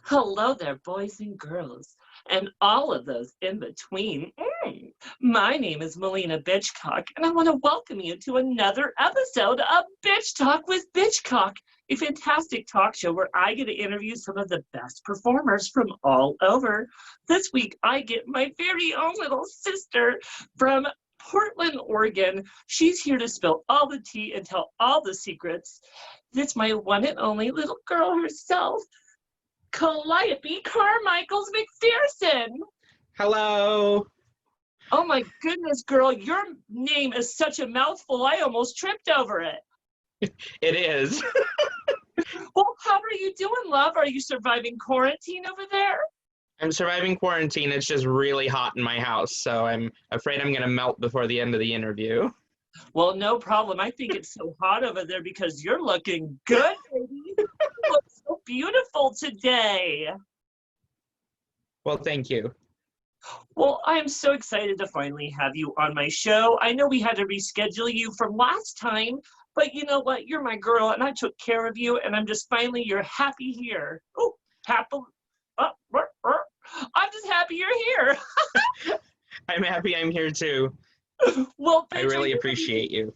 Hello there, boys and girls, and all of those in between. My name is Maliena Bitchcock, and I want to welcome you to another episode of Bitch Talk with Bitchcock, a fantastic talk show where I get to interview some of the best performers from all over. This week, I get my very own little sister from Portland, Oregon. She's here to spill all the tea and tell all the secrets. It's my one and only little girl herself, Calliope Carmichaels MacPherson. Hello. Oh my goodness, girl, your name is such a mouthful, I almost tripped over it. It is. Well, how are you doing, love? Are you surviving quarantine over there? I'm surviving quarantine. It's just really hot in my house, so I'm afraid I'm going to melt before the end of the interview. Well, no problem. I think it's so hot over there because you're looking good, baby. You look so beautiful today. Well, thank you. Well, I am so excited to finally have you on my show. I know we had to reschedule you from last time, but you know what? You're my girl, and I took care of you, and I'm just finally, you're happy here. Oh, happy. I'm just happy you're here. I'm happy I'm here too. Well, I really appreciate you.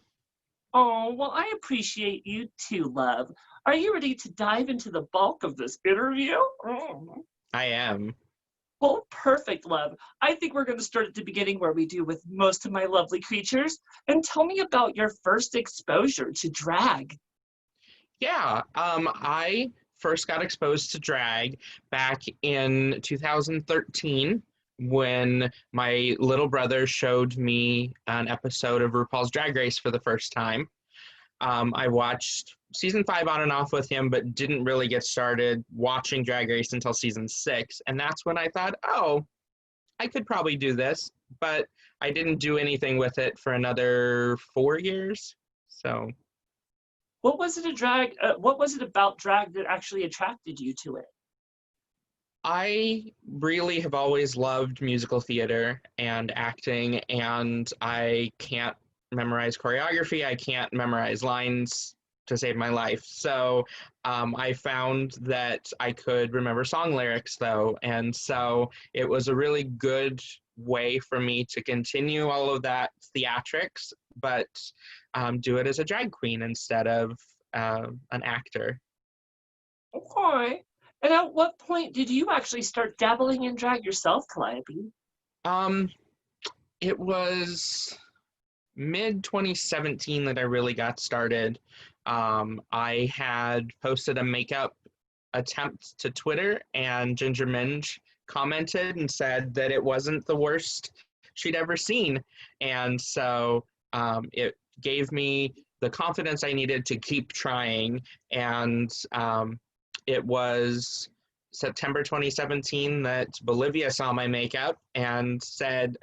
Oh, well, I appreciate you too, love. Are you ready to dive into the bulk of this interview? I am. Well, perfect, love. I think we're going to start at the beginning where we do with most of my lovely creatures. And tell me about your first exposure to drag. Yeah, I first got exposed to drag back in 2013 when my little brother showed me an episode of RuPaul's Drag Race for the first time. I watched season 5 on and off with him, but didn't really get started watching Drag Race until season 6. And that's when I thought, oh, I could probably do this. But I didn't do anything with it for another 4 years. So what was it about drag that actually attracted you to it? I really have always loved musical theater and acting, and I can't memorize choreography. I can't memorize lines to save my life. So I found that I could remember song lyrics, though, and so it was a really good way for me to continue all of that theatrics, but do it as a drag queen instead of an actor. Okay. And at what point did you actually start dabbling in drag yourself, Calliope? It was mid-2017 that I really got started. I had posted a makeup attempt to Twitter, and Ginger Minge commented and said that it wasn't the worst she'd ever seen. And so it gave me the confidence I needed to keep trying. And it was September 2017 that Bolivia saw my makeup and said,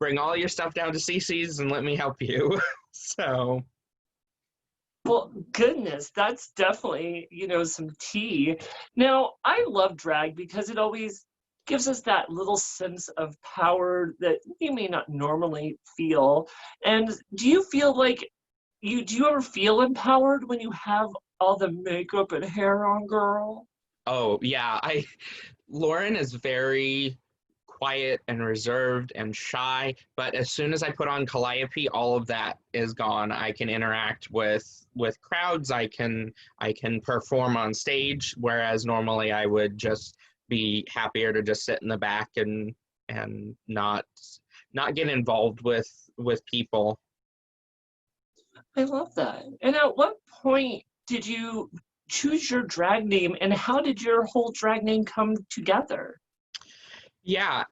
bring all your stuff down to Cece's and let me help you. So. Well, goodness, that's definitely, some tea. Now, I love drag because it always gives us that little sense of power that you may not normally feel. And do you feel like do you ever feel empowered when you have all the makeup and hair on, girl? Oh, yeah. Lauren is very quiet and reserved and shy, but as soon as I put on Calliope, all of that is gone. I can interact with crowds. I can perform on stage, whereas normally I would just be happier to just sit in the back and not get involved with people. I love that. And at what point did you choose your drag name, and how did your whole drag name come together? Yeah,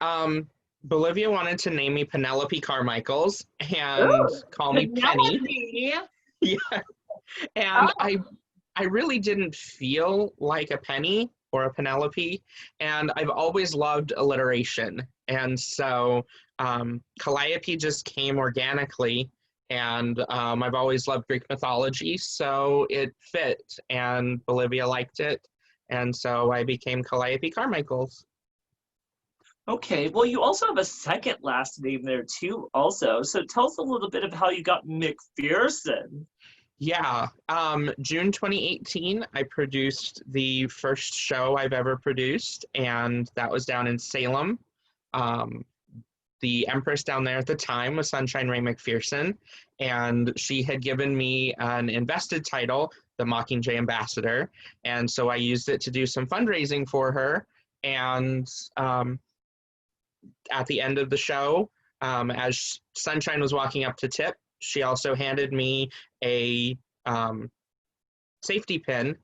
Bolivia wanted to name me Penelope Carmichaels and call me Penny. Yeah, and I really didn't feel like a Penny or a Penelope, and I've always loved alliteration, and so Calliope just came organically. And I've always loved Greek mythology, so it fit, and Bolivia liked it, and so I became Calliope Carmichaels. Okay, well, you also have a second last name there too, also. So tell us a little bit of how you got McPherson. Yeah, June 2018, I produced the first show I've ever produced, and that was down in Salem. Um, the Empress down there at the time was Sunshine Ray McPherson, and she had given me an invested title, the Mockingjay Ambassador, and so I used it to do some fundraising for her. And at the end of the show, as Sunshine was walking up to tip, she also handed me a safety pin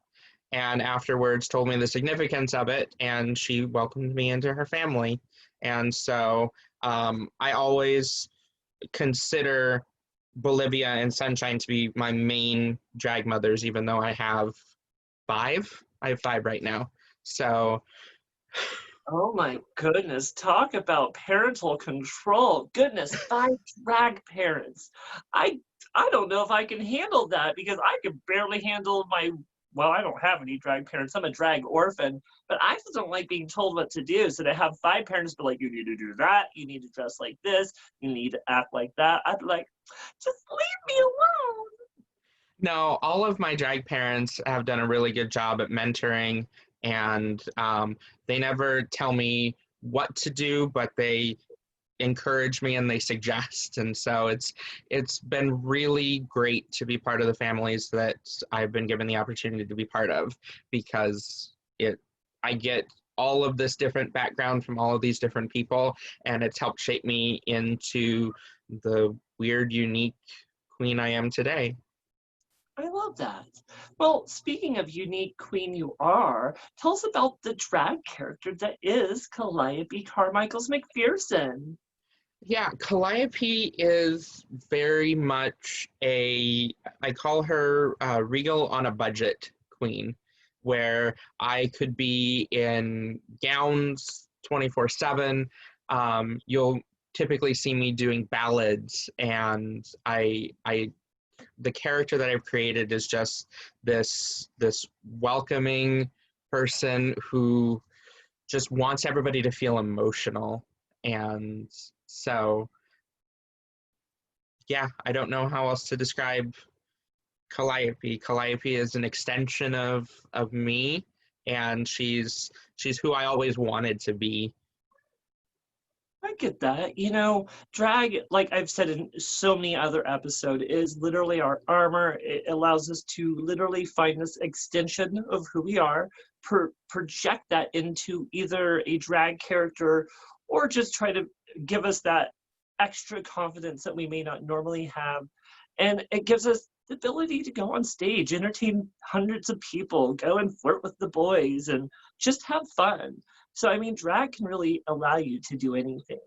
and afterwards told me the significance of it, and she welcomed me into her family. And so I always consider Bolivia and Sunshine to be my main drag mothers, even though I have five. I have five right now. So Oh my goodness, talk about parental control. Goodness, five drag parents. I I don't know if I can handle that because I could barely handle my, well, I don't have any drag parents. I'm a drag orphan, but I just don't like being told what to do. So to have five parents be like, you need to do that, you need to dress like this, you need to act like that. I'd be like, just leave me alone. no, all of my drag parents have done a really good job at mentoring, and they never tell me what to do, but they encourage me and they suggest. And so it's been really great to be part of the families that I've been given the opportunity to be part of, because it I get all of this different background from all of these different people, and it's helped shape me into the weird, unique queen I am today. I love that. Well, speaking of unique queen you are, tell us about the drag character that is Calliope Carmichaels MacPherson. Yeah, Calliope is very much I call her regal on a budget queen, where I could be in gowns 24/7. You'll typically see me doing ballads, and the character that I've created is just this welcoming person who just wants everybody to feel emotional. And so, yeah, I don't know how else to describe Calliope. Calliope is an extension of me, and she's who I always wanted to be. I get that. You know, drag, like I've said in so many other episodes, is literally our armor. It allows us to literally find this extension of who we are, project that into either a drag character or just try to give us that extra confidence that we may not normally have. And it gives us the ability to go on stage, entertain hundreds of people, go and flirt with the boys, and just have fun. So, I mean, drag can really allow you to do anything.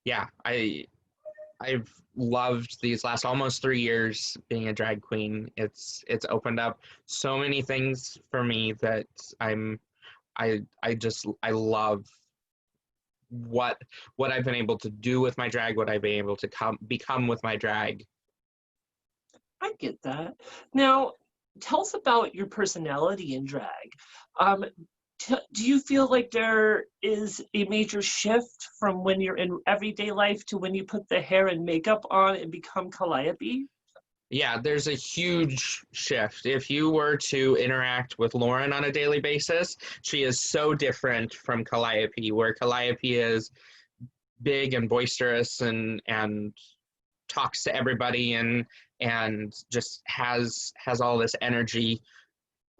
Yeah, I've loved these last almost 3 years being a drag queen. It's opened up so many things for me that I love what I've been able to do with my drag, what I've been able to become with my drag. I get that. Now, tell us about your personality in drag. Um, do you feel like there is a major shift from when you're in everyday life to when you put the hair and makeup on and become Calliope? Yeah, there's a huge shift. If you were to interact with Lauren on a daily basis, she is so different from Calliope, where Calliope is big and boisterous and talks to everybody and just has all this energy.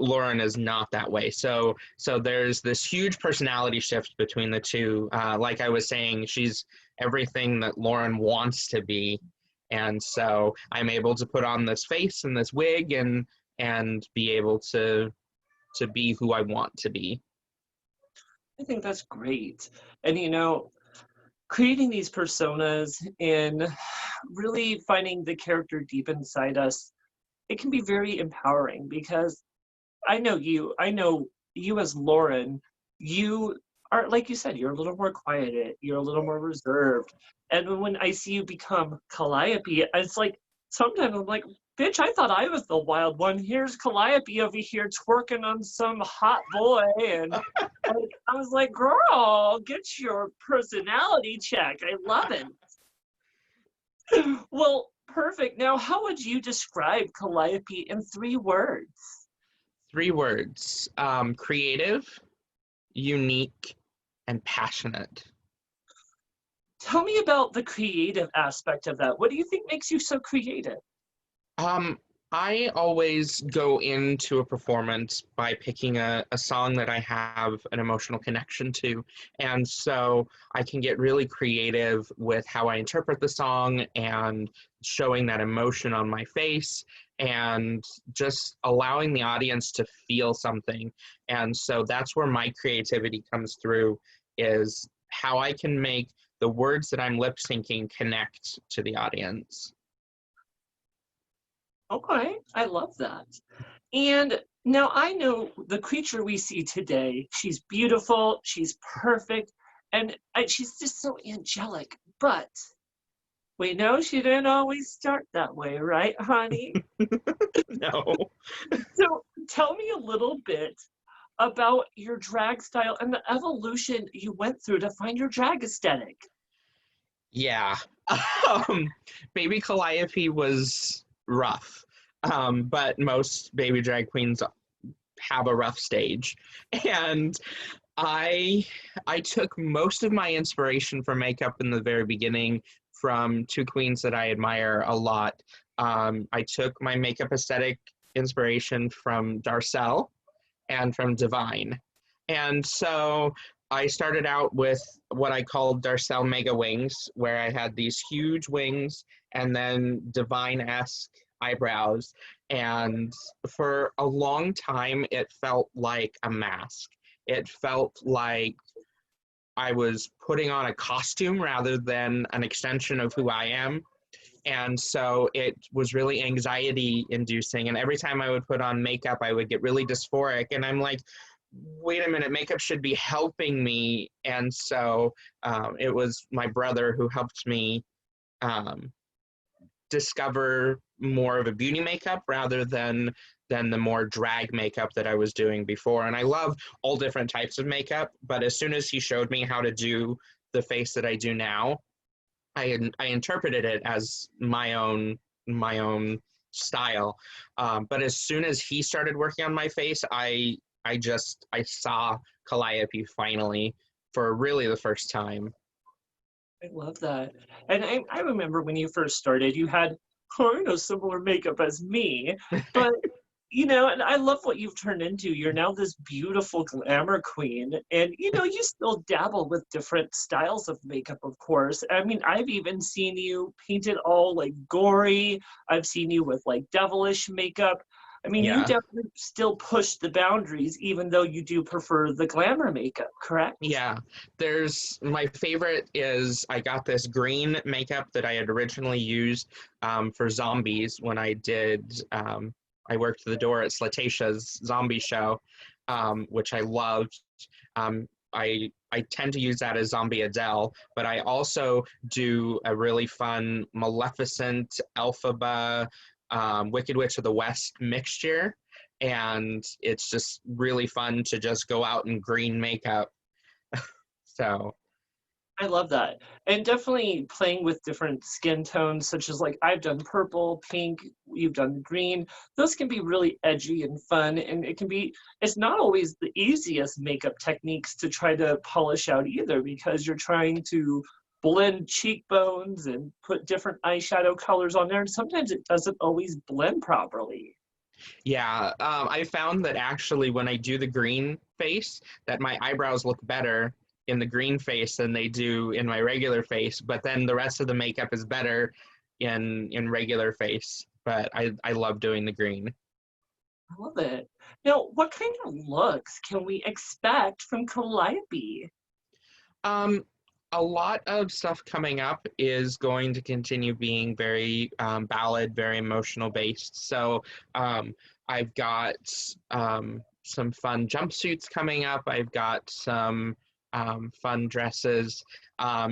Lauren is not that way. So there's this huge personality shift between the two. Like I was saying, she's everything that Lauren wants to be, and so I'm able to put on this face and this wig and be able to be who I want to be. I think that's great. And you know, creating these personas and really finding the character deep inside us, it can be very empowering because I know you as Lauren, you are, like you said, you're a little more quiet, you're a little more reserved. And when I see you become Calliope, it's like sometimes I'm like, bitch, I thought I was the wild one. Here's Calliope over here twerking on some hot boy. And like, I was like, girl, get your personality check. I love it. Well, Perfect. Now, how would you describe Calliope in 3 words? 3 words: creative, unique, and passionate. Tell me about the creative aspect of that. What do you think makes you so creative? Um, I always go into a performance by picking a song that I have an emotional connection to. And so I can get really creative with how I interpret the song and showing that emotion on my face and just allowing the audience to feel something. And so that's where my creativity comes through, is how I can make the words that I'm lip syncing connect to the audience. Okay, I love that. And now I know the creature we see today, she's beautiful, she's perfect, and she's just so angelic. But we know she didn't always start that way, right, honey? No. So tell me a little bit about your drag style and the evolution you went through to find your drag aesthetic. Yeah. Um, Baby Calliope was rough, but most baby drag queens have a rough stage. And I I took most of my inspiration for makeup in the very beginning from two queens that I admire a lot. I took my makeup aesthetic inspiration from Darcel and from Divine. And so I started out with what I called Darcel Mega Wings, where I had these huge wings and then Divine-esque eyebrows. And for a long time, it felt like a mask. It felt like I was putting on a costume rather than an extension of who I am. And so it was really anxiety inducing. And every time I would put on makeup, I would get really dysphoric. And I'm like, wait a minute, makeup should be helping me. And so it was my brother who helped me um, discover more of a beauty makeup rather than the more drag makeup that I was doing before. And I love all different types of makeup, but as soon as he showed me how to do the face that I do now, I interpreted it as my own style. But as soon as he started working on my face, I saw Calliope finally for really the first time. I love that. And I remember when you first started, you had kind of similar makeup as me, but and I love what you've turned into. You're now this beautiful glamour queen, and you still dabble with different styles of makeup, of course. I mean, I've even seen you painted all like gory. I've seen you with like devilish makeup. I mean, you Yeah. definitely still push the boundaries, even though you do prefer the glamour makeup, correct? Yeah, there's my favorite is I got this green makeup that I had originally used for zombies when I worked the door at Slatatia's zombie show, which I loved. I tend to use that as Zombie Adele, but I also do a really fun Maleficent, Elphaba, Wicked Witch of the West mixture, and it's just really fun to just go out in green makeup. So I love that. And definitely playing with different skin tones, such as like I've done purple, pink, you've done green. Those can be really edgy and fun. And it's not always the easiest makeup techniques to try to polish out either, because you're trying to blend cheekbones and put different eyeshadow colors on there. And sometimes it doesn't always blend properly. yeah, I found that actually when I do the green face, that my eyebrows look better in the green face than they do in my regular face. But then the rest of the makeup is better in regular face. But I love doing the green. I love it. Now, what kind of looks can we expect from Calliope? Um, a lot of stuff coming up is going to continue being very ballad, very emotional based. So I've got some fun jumpsuits coming up. I've got some fun dresses.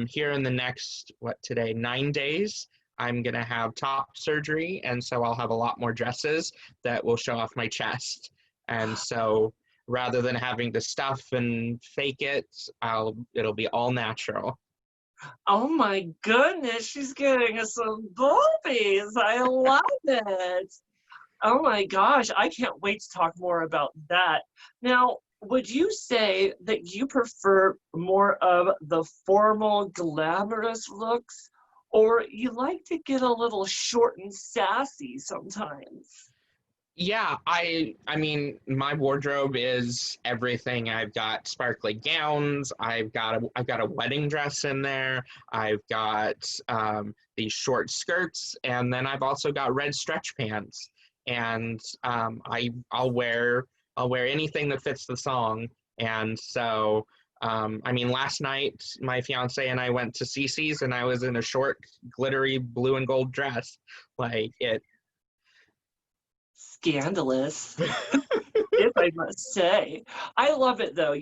Here in the next, what today, 9 days, I'm going to have top surgery. And so I'll have a lot more dresses that will show off my chest. And so rather than having to stuff and fake it, it'll be all natural. Oh my goodness, she's getting us some boobies. I love it. Oh my gosh, I can't wait to talk more about that. Now, would you say that you prefer more of the formal, glamorous looks, or you like to get a little short and sassy sometimes? Yeah, I mean my wardrobe is everything. I've got sparkly gowns, I've got a wedding dress in there, I've got these short skirts, and then I've also got red stretch pants. And I'll wear anything that fits the song. And so I mean, last night my fiance and I went to Cece's, and I was in a short, glittery blue and gold dress. Like it. Scandalous, if I must say. I love it though.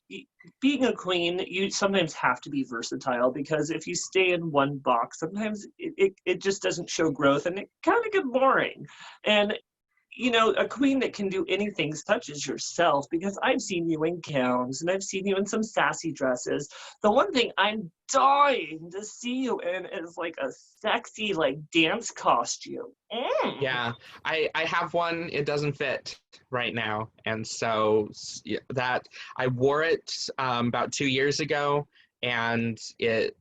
Y- being a queen, you sometimes have to be versatile because if you stay in one box, sometimes it just doesn't show growth and it kind of get boring. And a queen that can do anything such as yourself, because I've seen you in gowns and I've seen you in some sassy dresses. The one thing I'm dying to see you in is like a sexy like dance costume. Yeah, I have one. It doesn't fit right now, and so yeah, that I wore it about 2 years ago, and it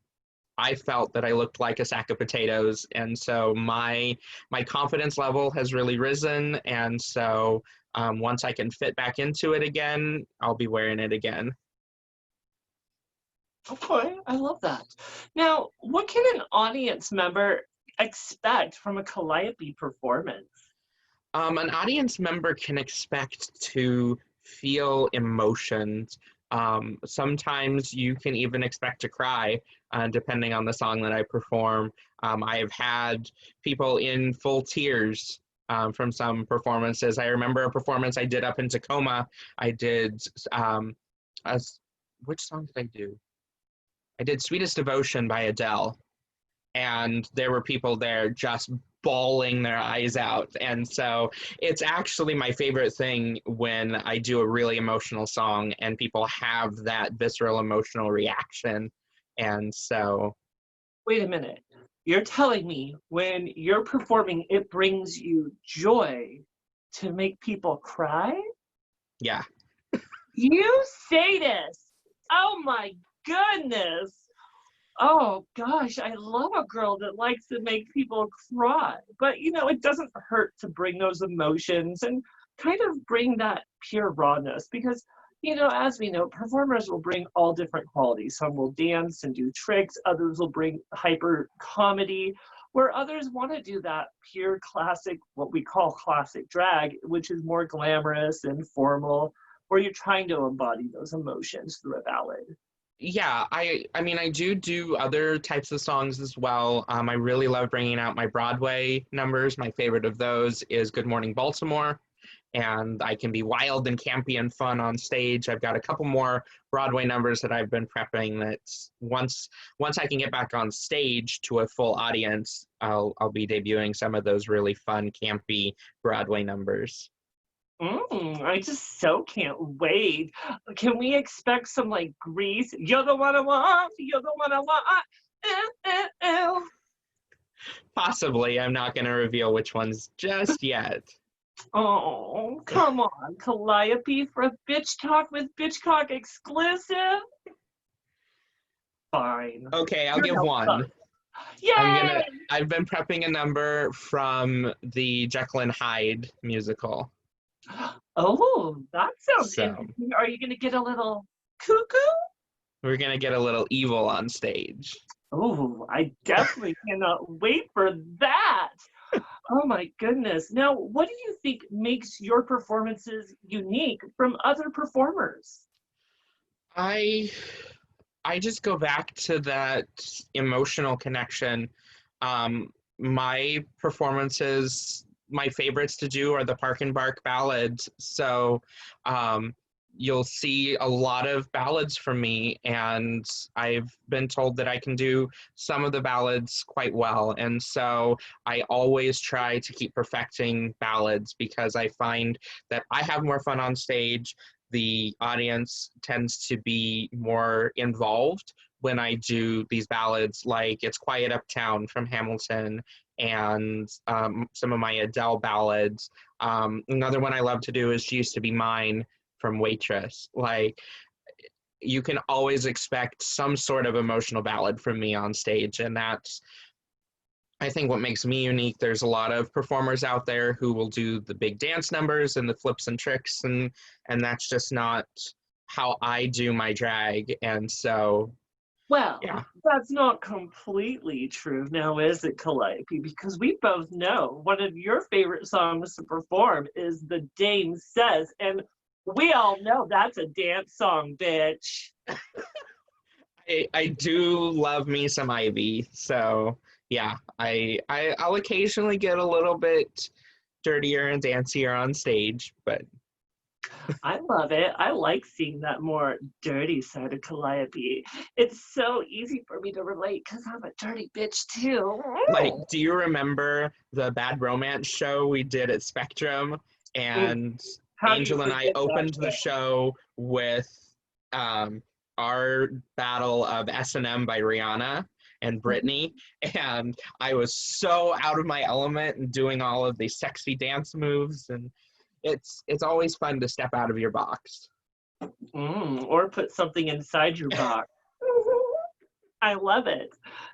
I felt that I looked like a sack of potatoes, and so my confidence level has really risen, and so once I can fit back into it again, I'll be wearing it again. Okay, I love that. Now, what can an audience member expect from a Calliope performance? An audience member can expect to feel emotions. Sometimes you can even expect to cry, depending on the song that I perform. I have had people in full tears from some performances. I remember a performance I did up in Tacoma. I did, a, which song did I do? I did Sweetest Devotion by Adele, and there were people there just bawling their eyes out. And so it's actually my favorite thing when I do a really emotional song and people have that visceral emotional reaction. And so, Wait a minute. You're telling me when you're performing, it brings you joy to make people cry? yeah. You say this. Oh my goodness. Oh gosh, I love a girl that likes to make people cry. But it doesn't hurt to bring those emotions and kind of bring that pure rawness because as we know, performers will bring all different qualities. Some will dance and do tricks, others will bring hyper comedy, where others want to do that pure classic, what we call classic drag, which is more glamorous and formal, where you're trying to embody those emotions through a ballad. Yeah, I mean I do other types of songs as well. I really love bringing out my Broadway numbers. My favorite of those is Good Morning Baltimore, and I can be wild and campy and fun on stage. I've got a couple more Broadway numbers that I've been prepping. That once I can get back on stage to a full audience, I'll be debuting some of those really fun campy Broadway numbers. I just so can't wait. Can we expect some like Grease? You're the one I want. You're the one I want. Eh. Possibly, I'm not going to reveal which ones just yet. Oh, come on, Calliope for a Bitch Talk with Bitchcock exclusive. Fine. Okay, I'll You're give no fun. one. Yay! I've been prepping a number from the Jekyll and Hyde musical. Oh, that sounds So interesting. Are you gonna get a little cuckoo? we're gonna get a little evil on stage. Oh, I definitely cannot wait for that. Oh my goodness. Now, what do you think makes your performances unique from other performers? I I just go back to that emotional connection. My performances, my favorites to do are the Park and Bark ballads. So um, you'll see a lot of ballads from me, and I've been told that I can do some of the ballads quite well. And so I always try to keep perfecting ballads because I find that I have more fun on stage. the audience tends to be more involved when I do these ballads, like It's Quiet Uptown from Hamilton, and some of my Adele ballads. Another one I love to do is She Used to Be Mine from Waitress. Like, you can always expect some sort of emotional ballad from me on stage, and that's, I think, what makes me unique. There's a lot of performers out there who will do the big dance numbers and the flips and tricks, and that's just not how I do my drag. And so, Well, yeah. that's not completely true now, is it, Calliope? Because we both know one of your favorite songs to perform is The Dame Says, and we all know that's a dance song, bitch. I do love me some Ivy, so yeah, I'll occasionally get a little bit dirtier and dancier on stage, but I love it. I like seeing that more dirty side of Calliope. It's so easy for me to relate because I'm a dirty bitch too. like, do you remember the Bad Romance show we did at Spectrum? Mm, And how do you Angel and I forget that opened the show? show with our battle of S&M by Rihanna and Britney, and I was so out of my element and doing all of these sexy dance moves, and it's always fun to step out of your box. Or put something inside your box. I love it.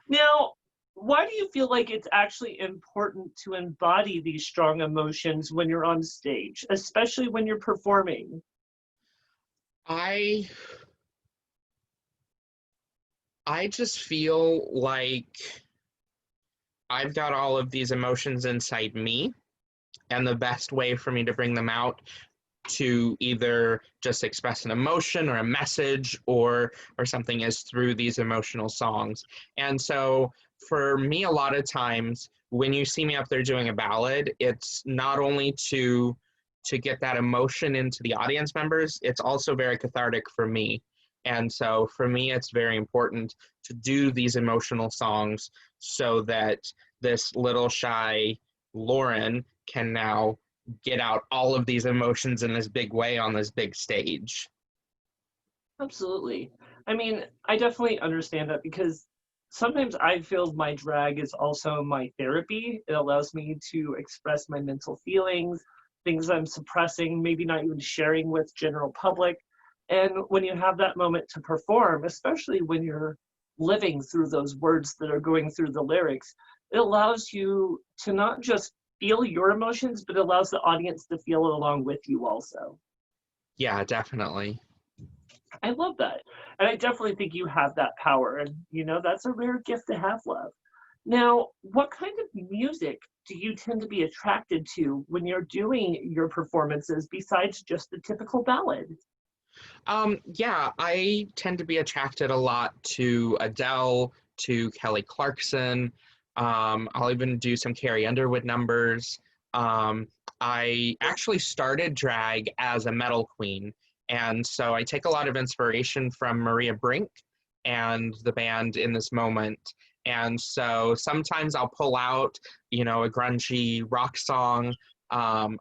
Now, why do you feel like it's actually important to embody these strong emotions when you're on stage, especially when you're performing? I I just feel like I've got all of these emotions inside me, and the best way for me to bring them out to either just express an emotion or a message or something is through these emotional songs. And so for me, a lot of times when you see me up there doing a ballad, it's not only to get that emotion into the audience members, it's also very cathartic for me. And so for me, it's very important to do these emotional songs so that this little shy Lauren can now get out all of these emotions in this big way on this big stage. Absolutely. I mean, I definitely understand that because sometimes I feel my drag is also my therapy. It allows me to express my mental feelings, things I'm suppressing, maybe not even sharing with general public. And when you have that moment to perform, especially when you're living through those words that are going through the lyrics, it allows you to not just feel your emotions, but allows the audience to feel it along with you also. Yeah, definitely. I love that. And I definitely think you have that power. And, that's a rare gift to have, love. Now, what kind of music do you tend to be attracted to when you're doing your performances besides just the typical ballad? Yeah, I tend to be attracted a lot to Adele, to Kelly Clarkson. I'll even do some Carrie Underwood numbers. Um, I actually started drag as a metal queen, and so I take a lot of inspiration from Maria Brink and the band In This Moment. And so sometimes I'll pull out, a grungy rock song. My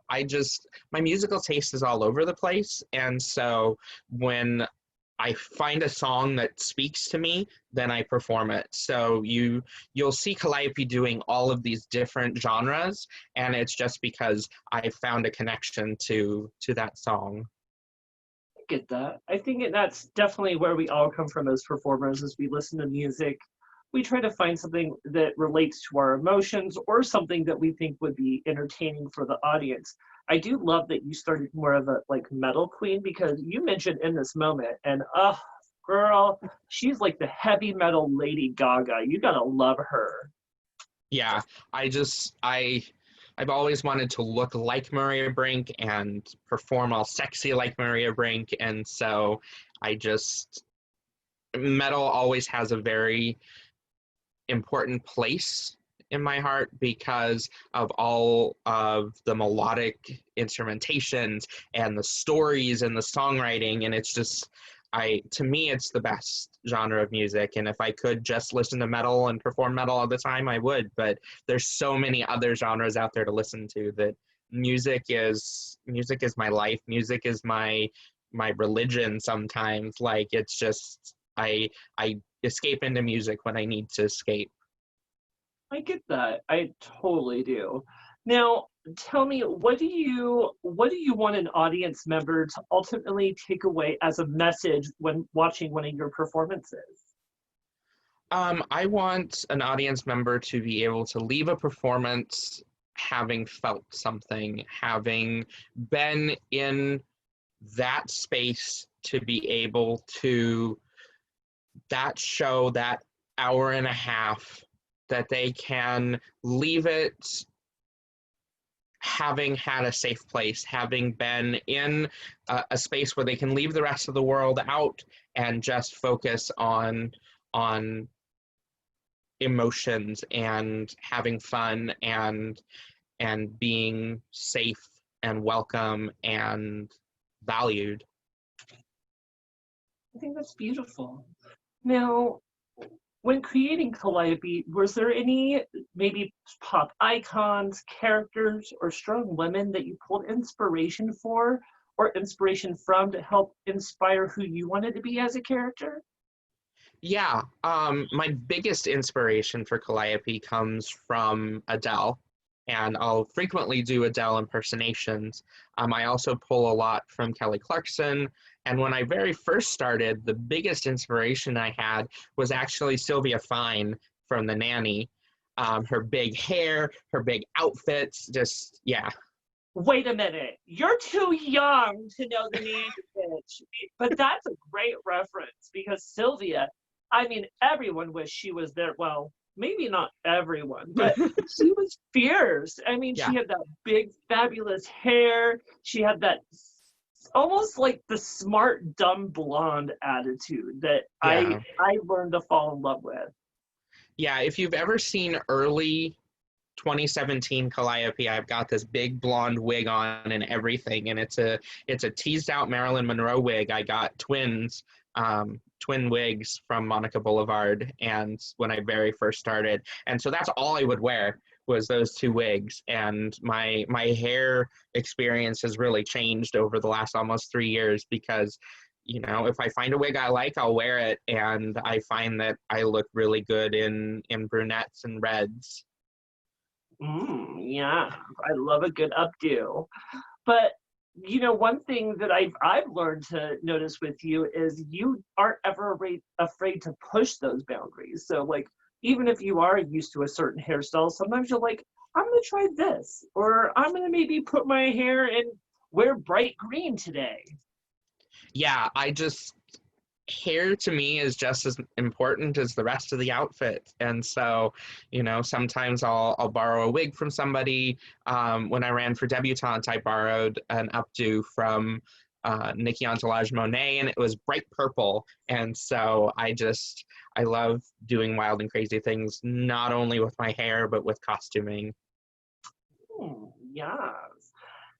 musical taste is all over the place, and so when I find a song that speaks to me, then I perform it. So you'll see Calliope doing all of these different genres, and it's just because I found a connection to that song. I get that. I think that's definitely where we all come from as performers as we listen to music. We try to find something that relates to our emotions or something that we think would be entertaining for the audience. I do love that you started more of a like metal queen because you mentioned In This Moment, and girl, she's like the heavy metal Lady Gaga. You gotta love her. Yeah, I've always wanted to look like Maria Brink and perform all sexy like Maria Brink, and so I just metal always has a very important place in my heart because of all of the melodic instrumentations and the stories and the songwriting, and it's just to me it's the best genre of music, and if I could just listen to metal and perform metal all the time I would, but there's so many other genres out there to listen to that music is my life. Music is my religion sometimes. Like, it's just, I escape into music when I need to escape. I get that. I totally do. Now, tell me, what do you want an audience member to ultimately take away as a message when watching one of your performances? I want an audience member to be able to leave a performance having felt something, having been in that space, to be able to, that show, that hour and a half, that they can leave it having had a safe place, having been in a space where they can leave the rest of the world out and just focus on emotions and having fun and being safe and welcome and valued. I think that's beautiful. Now, when creating Calliope, was there any maybe pop icons, characters, or strong women that you pulled inspiration for or inspiration from to help inspire who you wanted to be as a character? Yeah, my biggest inspiration for Calliope comes from Adele, and I'll frequently do Adele impersonations. I also pull a lot from Kelly Clarkson, and when I very first started, the biggest inspiration I had was actually Sylvia Fine from The Nanny. Her big hair, her big outfits, just, yeah. Wait a minute, you're too young to know the name, bitch. But that's a great reference because Sylvia, I mean, everyone wished she was there. Well, maybe not everyone, but she was fierce. I mean, Yeah, she had that big, fabulous hair. She had that almost like the smart, dumb blonde attitude that I yeah. I learned to fall in love with. Yeah, if you've ever seen early 2017 Calliope, I've got this big blonde wig on and everything, and it's a teased out Marilyn Monroe wig. I got twin wigs from Monica Boulevard, and when I very first started, and so that's all I would wear was those two wigs. And my hair experience has really changed over the last almost 3 years because, if I find a wig I like, I'll wear it, and I find that I look really good in brunettes and reds. Yeah, I love a good updo. But one thing that I've learned to notice with you is you aren't ever afraid to push those boundaries. So like even if you are used to a certain hairstyle, sometimes you're like, I'm gonna try this, or I'm gonna maybe put my hair and wear bright green today. Yeah, hair to me is just as important as the rest of the outfit. And so, sometimes I'll borrow a wig from somebody. When I ran for debutante, I borrowed an updo from Nikki Entourage Monet, and it was bright purple. And so I love doing wild and crazy things, not only with my hair, but with costuming. Yes.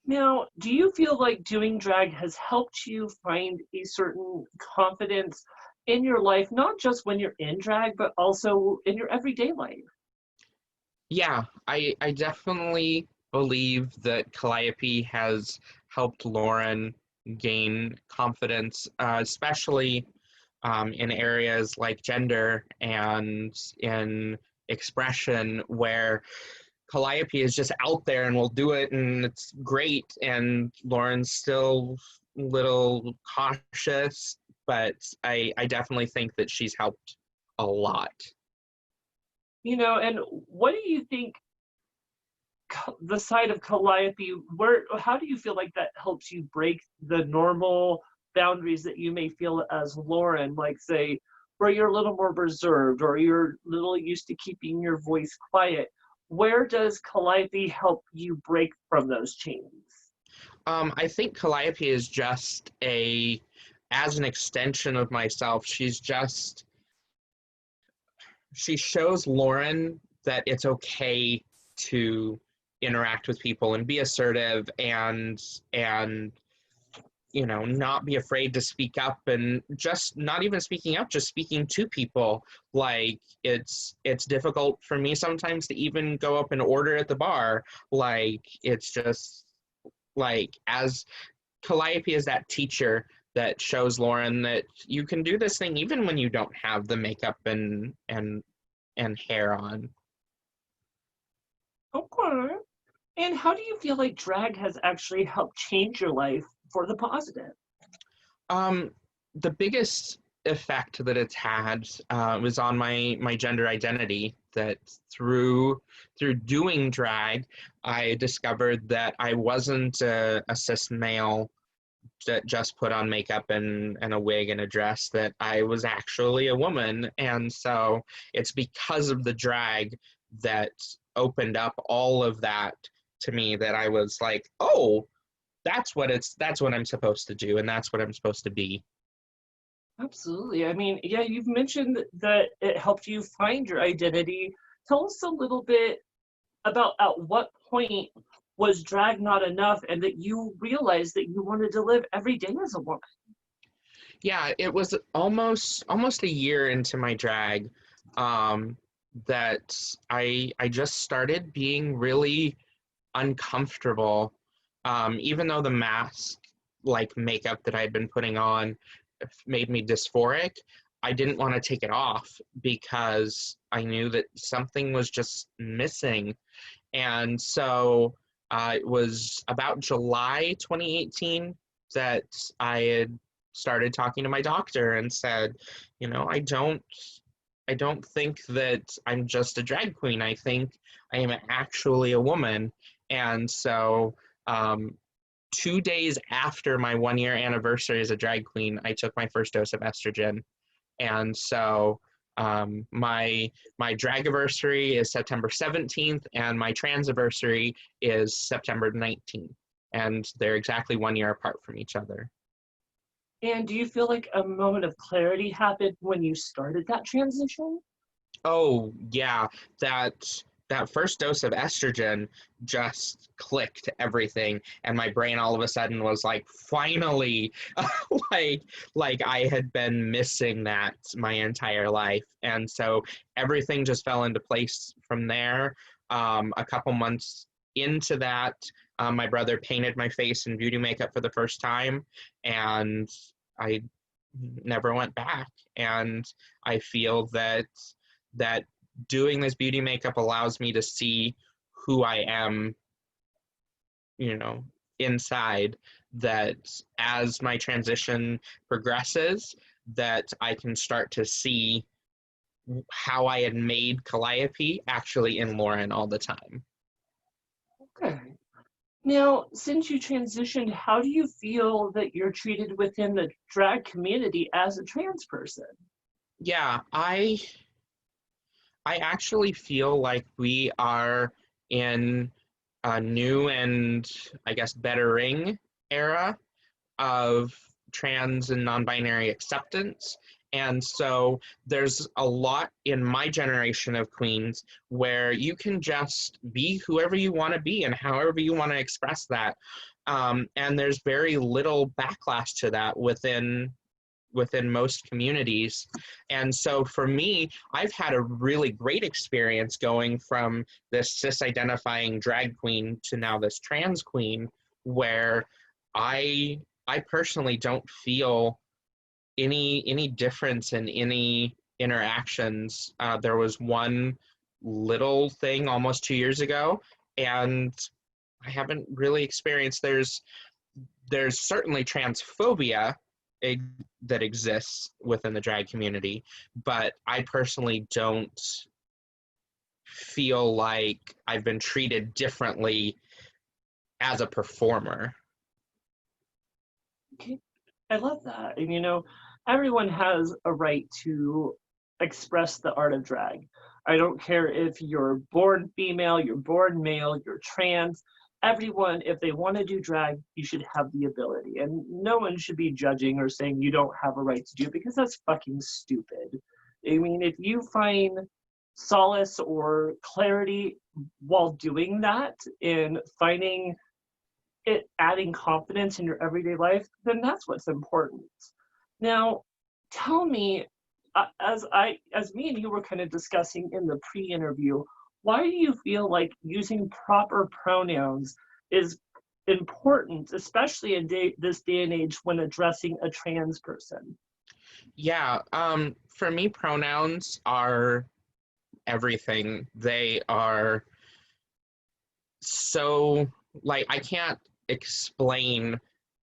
Now, do you feel like doing drag has helped you find a certain confidence in your life, not just when you're in drag, but also in your everyday life? Yeah, I definitely believe that Calliope has helped Lauren gain confidence, especially in areas like gender and in expression, where Calliope is just out there and will do it, and it's great. And Lauren's still a little cautious, but I definitely think that she's helped a lot. And what do you think the side of Calliope, how do you feel like that helps you break the normal boundaries that you may feel as Lauren, like say, where you're a little more reserved or you're a little used to keeping your voice quiet? Where does Calliope help you break from those chains? I think Calliope is just as an extension of myself. She shows Lauren that it's okay to interact with people and be assertive and not be afraid to speak up, and just not even speaking up, just speaking to people. Like, it's difficult for me sometimes to even go up and order at the bar. Like, it's just like, as Calliope is that teacher that shows Lauren that you can do this thing even when you don't have the makeup and hair on. Okay. And how do you feel like drag has actually helped change your life for the positive? Um, the biggest effect that it's had was on my gender identity. That through doing drag, I discovered that I wasn't a cis male that just put on makeup and a wig and a dress, that I was actually a woman. And so it's because of the drag that opened up all of that to me, that I was like, oh, that's what I'm supposed to do, and that's what I'm supposed to be. Absolutely. I mean, yeah, you've mentioned that it helped you find your identity. Tell us a little bit about at what point was drag not enough and that you realized that you wanted to live every day as a woman. Yeah, it was almost a year into my drag, um, that I just started being really uncomfortable, even though the mask, like makeup that I'd been putting on, made me dysphoric. I didn't want to take it off because I knew that something was just missing. And so it was about July 2018 that I had started talking to my doctor and said, I don't think that I'm just a drag queen. I think I am actually a woman. And so, 2 days after my 1 year anniversary as a drag queen, I took my first dose of estrogen. And so, my drag-iversary is September 17th, and my trans-iversary is September 19th. And they're exactly 1 year apart from each other. And do you feel like a moment of clarity happened when you started that transition? Oh yeah, that first dose of estrogen just clicked everything, and my brain all of a sudden was like, finally, like like I had been missing that my entire life. And so everything just fell into place from there. A couple months into that, my brother painted my face in beauty makeup for the first time, and I never went back. And I feel that doing this beauty makeup allows me to see who I am, inside, that as my transition progresses, that I can start to see how I had made Calliope actually in Lauren all the time. Okay. Now, since you transitioned, how do you feel that you're treated within the drag community as a trans person? Yeah, I actually feel like we are in a new and, I guess, bettering era of trans and non-binary acceptance. And so there's a lot in my generation of queens where you can just be whoever you want to be and however you want to express that. And there's very little backlash to that within most communities. And so for me, I've had a really great experience going from this cis-identifying drag queen to now this trans queen, where I I personally don't feel any difference in any interactions. There was one little thing almost 2 years ago, and I haven't really experienced. There's certainly transphobia that exists within the drag community, but I personally don't feel like I've been treated differently as a performer. Okay. I love that. And everyone has a right to express the art of drag. I don't care if you're born female, you're born male, you're trans. Everyone, if they want to do drag, you should have the ability. And no one should be judging or saying you don't have a right to do it, because that's fucking stupid. I mean, if you find solace or clarity while doing that, in finding it adding confidence in your everyday life, then that's what's important. Now, tell me, as me and you were kind of discussing in the pre-interview, why do you feel like using proper pronouns is important, especially in this day and age when addressing a trans person? Yeah, for me, pronouns are everything. They are so, like, I can't explain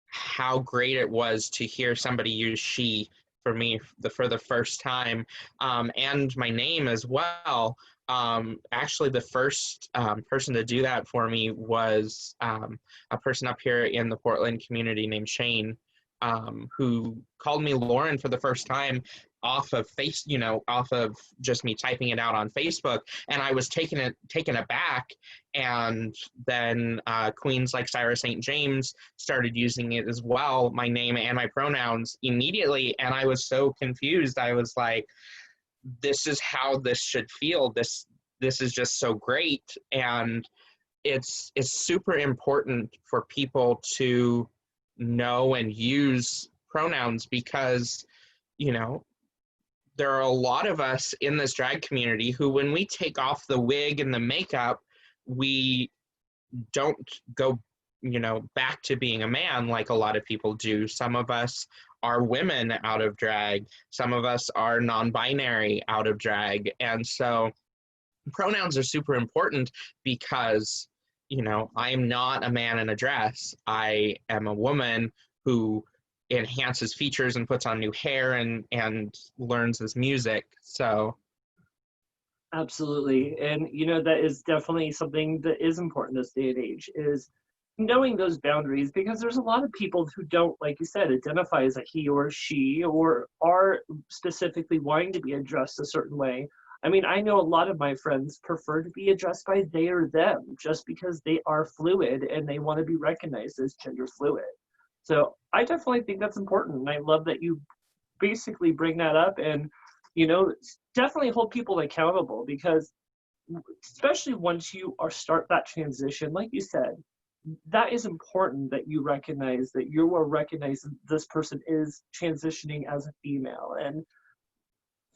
how great it was to hear somebody use she for me for the first time, and my name as well. Actually, the first person to do that for me was a person up here in the Portland community named Shane, who called me Lauren for the first time off of just me typing it out on Facebook, and I was taken aback. And then queens like Cyrus St. James started using it as well, my name and my pronouns immediately, and I was so confused. I was like, this is how this should feel. This is just so great. And it's super important for people to know and use pronouns, because there are a lot of us in this drag community who, when we take off the wig and the makeup, we don't go back to being a man like a lot of people do. Some of us are women out of drag, some of us are non-binary out of drag. And so pronouns are super important, because I am not a man in a dress. I am a woman who enhances features and puts on new hair and learns this music. So Absolutely. And that is definitely something that is important this day and age, is knowing those boundaries, because there's a lot of people who don't, like you said, identify as a he or she, or are specifically wanting to be addressed a certain way. I mean, I know a lot of my friends prefer to be addressed by they or them, just because they are fluid and they want to be recognized as gender fluid. So I definitely think that's important. And I love that you basically bring that up, and definitely hold people accountable, because especially once you start that transition, like you said, that is important, that you recognize that you are recognizing this person is transitioning as a female. And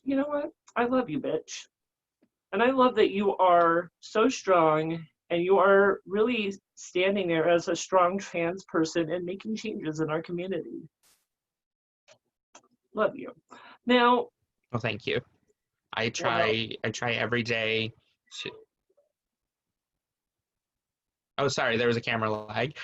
you know what? I love you, bitch. And I love that you are so strong, and you are really standing there as a strong trans person and making changes in our community. Love you. Now, well, thank you. I well, try every day to. Oh, sorry, there was a camera lag.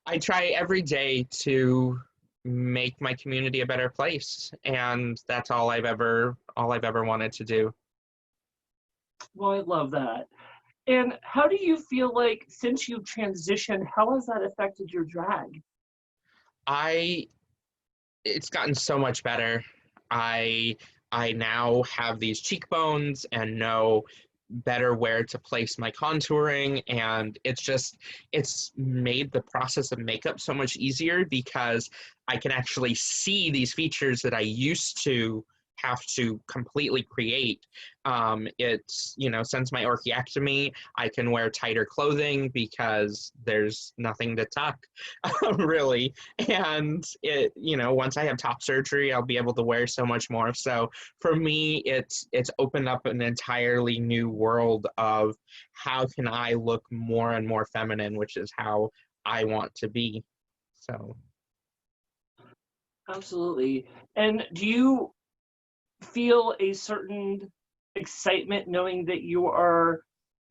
I try every day to make my community a better place, and that's all I've ever wanted to do. well, I love that. And how do you feel like, since you've transitioned, how has that affected your drag? I It's gotten so much better. I I now have these cheekbones and know better where to place my contouring, and it's made the process of makeup so much easier, because I can actually see these features that I used to have to completely create. It's, since my orchiectomy, I can wear tighter clothing because there's nothing to tuck, really. And once I have top surgery, I'll be able to wear so much more. So for me, it's opened up an entirely new world of how can I look more and more feminine, which is how I want to be. So Absolutely. And do you feel a certain excitement knowing that you are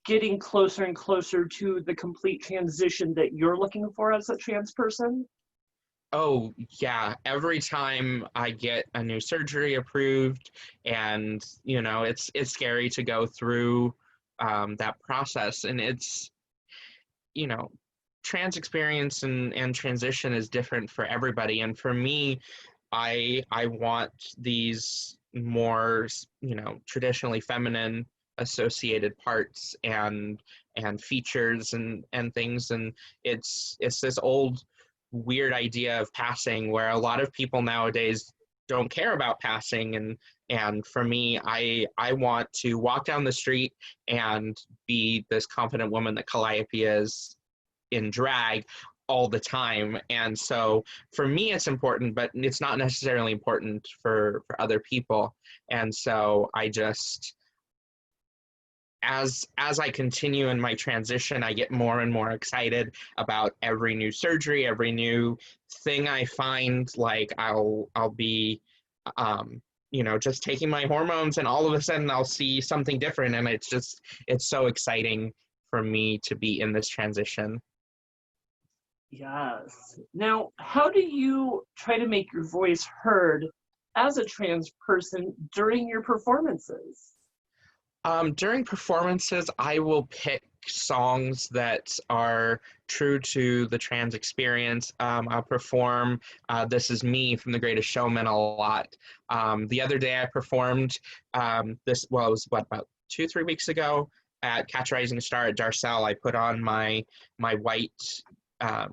getting closer and closer to the complete transition that you're looking for as a trans person? oh yeah, every time I get a new surgery approved, and it's scary to go through that process, and it's you know trans experience and transition is different for everybody. And for me, I want these more traditionally feminine associated parts and features and things. And it's this old weird idea of passing, where a lot of people nowadays don't care about passing. And for me, I want to walk down the street and be this confident woman that Calliope is in drag all the time. And so for me, it's important, but it's not necessarily important for other people. And so as I continue in my transition, I get more and more excited about every new surgery, every new thing I find. Like I'll be just taking my hormones, and all of a sudden I'll see something different, and it's so exciting for me to be in this transition. Yes. Now, how do you try to make your voice heard as a trans person during your performances? During performances, I will pick songs that are true to the trans experience. I'll perform This Is Me from The Greatest Showman a lot. The other day I performed it was about 2-3 weeks ago at Catch a Rising Star at Darcel. I put on my white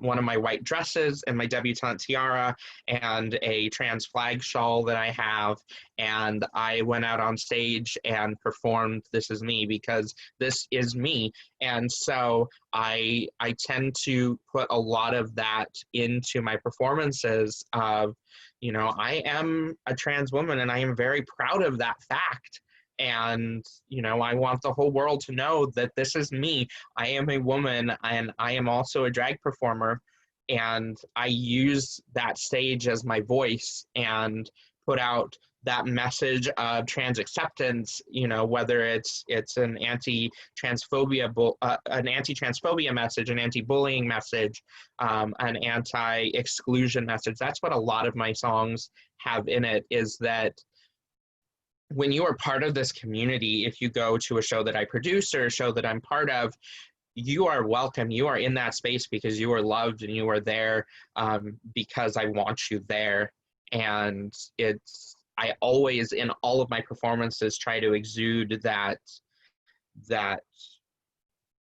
one of my white dresses and my debutante tiara and a trans flag shawl that I have. And I went out on stage and performed This Is Me, because this is me. And so I tend to put a lot of that into my performances of, I am a trans woman and I am very proud of that fact. And, I want the whole world to know that this is me. I am a woman, and I am also a drag performer. And I use that stage as my voice and put out that message of trans acceptance, whether it's an anti-transphobia message, an anti-bullying message, an anti-exclusion message. That's what a lot of my songs have in it, is that when you are part of this community, if you go to a show that I produce or a show that I'm part of, you are welcome. You are in that space because you are loved, and you are there because I want you there. And I always, in all of my performances, try to exude that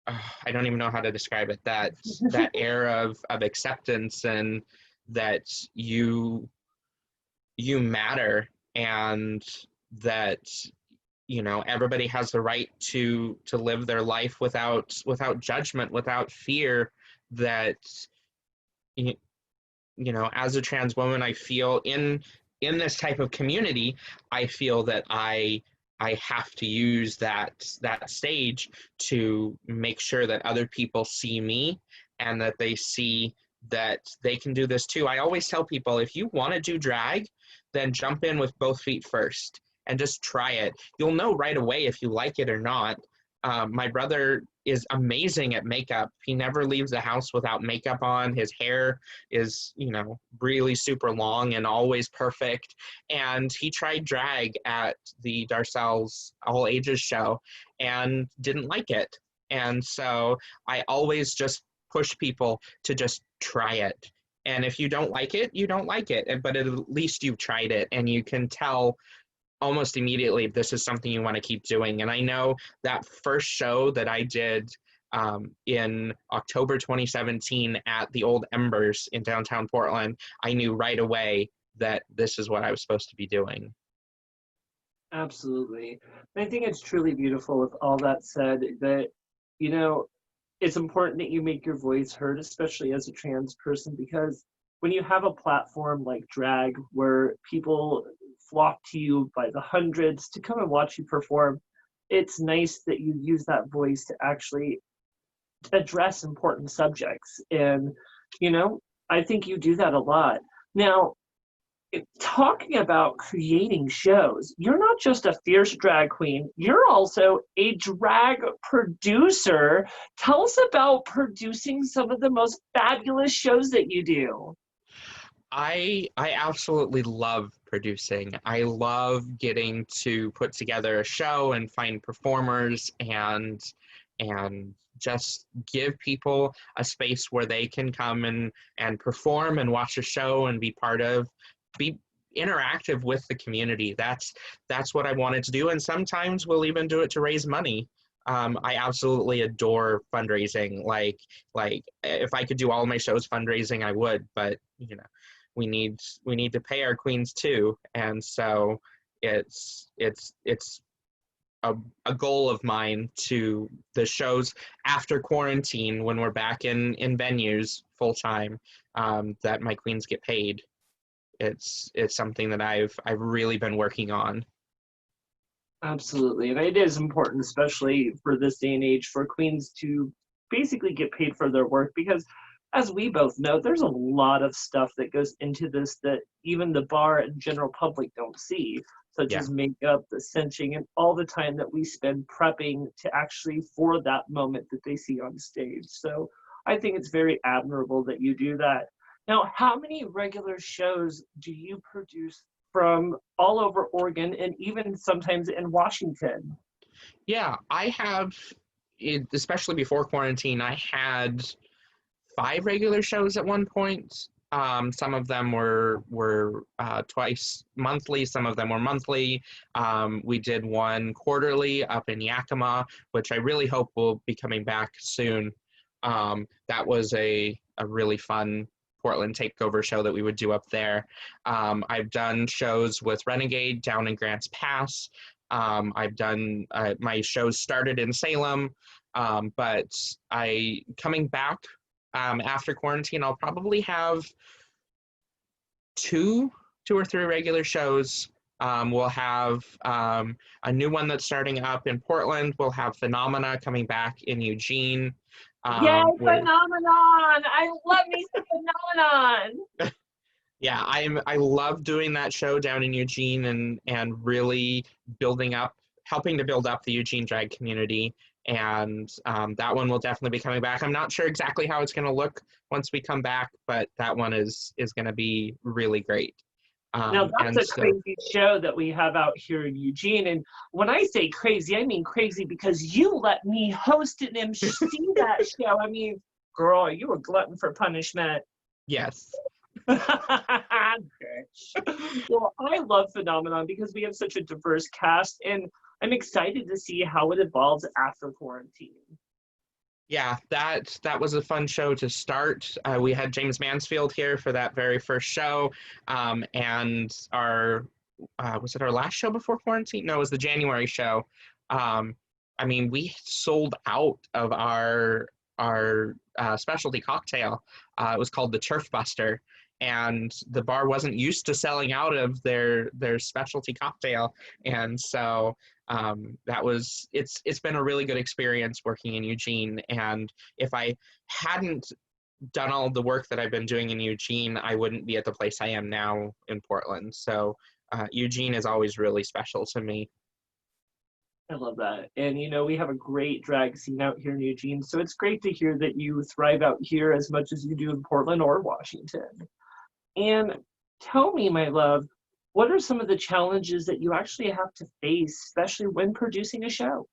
I don't even know how to describe it, that air of acceptance, and that you matter, and that everybody has the right to live their life without judgment, without fear. That as a trans woman, I feel in this type of community, I feel that I have to use that stage to make sure that other people see me, and that they see that they can do this too. I always tell people, if you want to do drag, then jump in with both feet first and just try it. You'll know right away if you like it or not. My brother is amazing at makeup. He never leaves the house without makeup on. His hair is, really super long and always perfect. And he tried drag at the Darcel's All Ages show and didn't like it. And so I always just push people to just try it. And if you don't like it, you don't like it. But at least you've tried it, and you can tell almost immediately if this is something you want to keep doing. And I know that first show that I did in October 2017 at the Old Embers in downtown Portland, I knew right away that this is what I was supposed to be doing. Absolutely. I think it's truly beautiful, with all that said, that, it's important that you make your voice heard, especially as a trans person, because when you have a platform like drag where people flock to you by the hundreds to come and watch you perform, it's nice that you use that voice to actually address important subjects. And, I think you do that a lot. Now, talking about creating shows, you're not just a fierce drag queen, you're also a drag producer. Tell us about producing some of the most fabulous shows that you do. I absolutely love producing. I love getting to put together a show and find performers and just give people a space where they can come and perform and watch a show and be interactive with the community. That's what I wanted to do. And sometimes we'll even do it to raise money. I absolutely adore fundraising. Like if I could do all my shows fundraising, I would, but we need to pay our queens too. And so it's a goal of mine to the shows after quarantine, when we're back in venues full time, that my queens get paid. It's something that I've really been working on. Absolutely. And it is important, especially for this day and age, for queens to basically get paid for their work because, as we both know, there's a lot of stuff that goes into this that even the bar and general public don't see, such Yeah. as makeup, the cinching, and all the time that we spend prepping to actually for that moment that they see on stage. So I think it's very admirable that you do that. Now, how many regular shows do you produce from all over Oregon and even sometimes in Washington? Yeah, I have, especially before quarantine, I had 5 regular shows at one point. Some of them were twice monthly. Some of them were monthly. We did one quarterly up in Yakima, which I really hope will be coming back soon. That was a really fun Portland takeover show that we would do up there. I've done shows with Renegade down in Grants Pass. I've done my shows started in Salem, but I coming back after quarantine, I'll probably have two or three regular shows. We'll have a new one that's starting up in Portland. We'll have Phenomena coming back in Eugene. Yay, We're phenomenon! I love me some phenomenon. Yeah, I love doing that show down in Eugene and really helping to build up the Eugene drag community. And that one will definitely be coming back. I'm not sure exactly how it's going to look once we come back, but that one is going to be really great. Now that's And a so, crazy show that we have out here in Eugene. And when I say crazy, I mean crazy because you let me host and MC that show. I mean, girl, are you a glutton for punishment? yes. Okay. Well, I love Phenomenon because we have such a diverse cast, and I'm excited to see how it evolves after quarantine. Yeah, that was a fun show to start. We had James Mansfield here for that very first show, and our was it our last show before quarantine? No, it was the January show. Um, I mean, we sold out of our specialty cocktail. It was called the Turf Buster, and the bar wasn't used to selling out of their specialty cocktail, and so it's been a really good experience working in Eugene. And if I hadn't done all the work that I've been doing in Eugene, I wouldn't be at the place I am now in Portland. So Eugene is always really special to me. I love that. And we have a great drag scene out here in Eugene. So it's great to hear that you thrive out here as much as you do in Portland or Washington. And tell me, my love, what are some of the challenges that you actually have to face, especially when producing a show?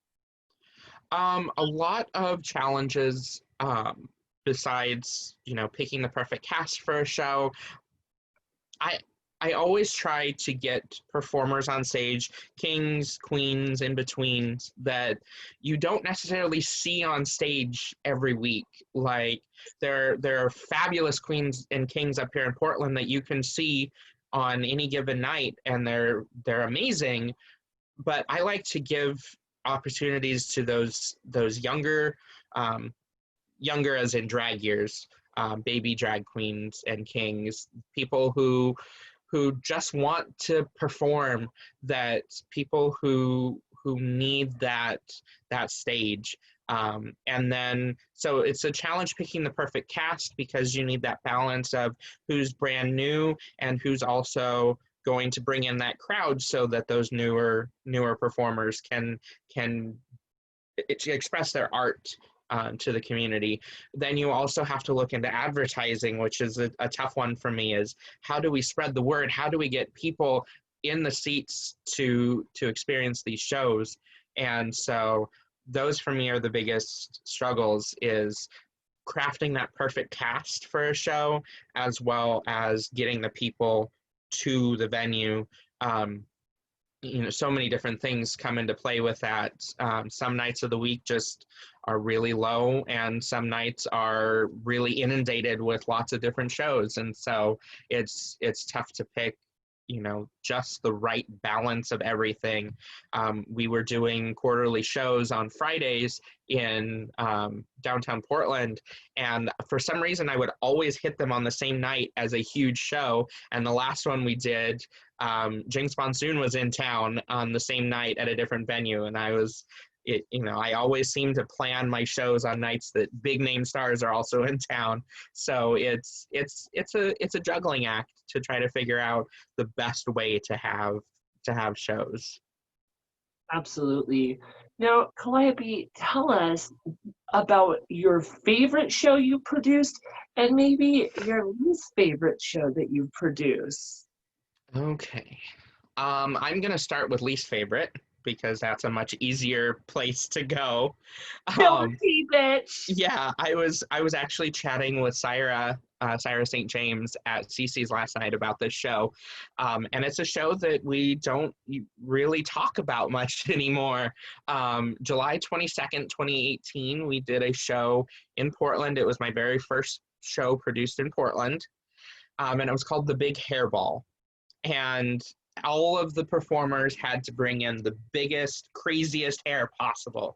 A lot of challenges, besides picking the perfect cast for a show. I I always try to get performers on stage, kings, queens, in betweens, that you don't necessarily see on stage every week. Like there are fabulous queens and kings up here in Portland that you can see on any given night, and they're amazing. But I like to give opportunities to those younger as in drag years, baby drag queens and kings, people who just want to perform, that people who need that stage. And then so it's a challenge picking the perfect cast, because you need that balance of who's brand new and who's also going to bring in that crowd, so that those newer performers can express their art to the community. Then you also have to look into advertising, which is a tough one for me. Is how do we spread the word? How do we get people in the seats to experience these shows? And so those for me are the biggest struggles, is crafting that perfect cast for a show, as well as getting the people to the venue. So many different things come into play with that. Some nights of the week just are really low, and some nights are really inundated with lots of different shows, and so it's tough to pick just the right balance of everything. We were doing quarterly shows on Fridays in downtown Portland, and for some reason I would always hit them on the same night as a huge show. And the last one we did, Jinx Monsoon was in town on the same night at a different venue, and I always seem to plan my shows on nights that big name stars are also in town. So it's a juggling act to try to figure out the best way to have shows. Absolutely. Now, Calliope, tell us about your favorite show you produced and maybe your least favorite show that you produce. Okay. I'm going to start with least favorite because that's a much easier place to go. Guilty, bitch. Yeah, I was actually chatting with Syra St. James at CC's last night about this show, and it's a show that we don't really talk about much anymore. July 22nd, 2018, we did a show in Portland. It was my very first show produced in Portland, and it was called The Big Hairball. And all of the performers had to bring in the biggest, craziest hair possible.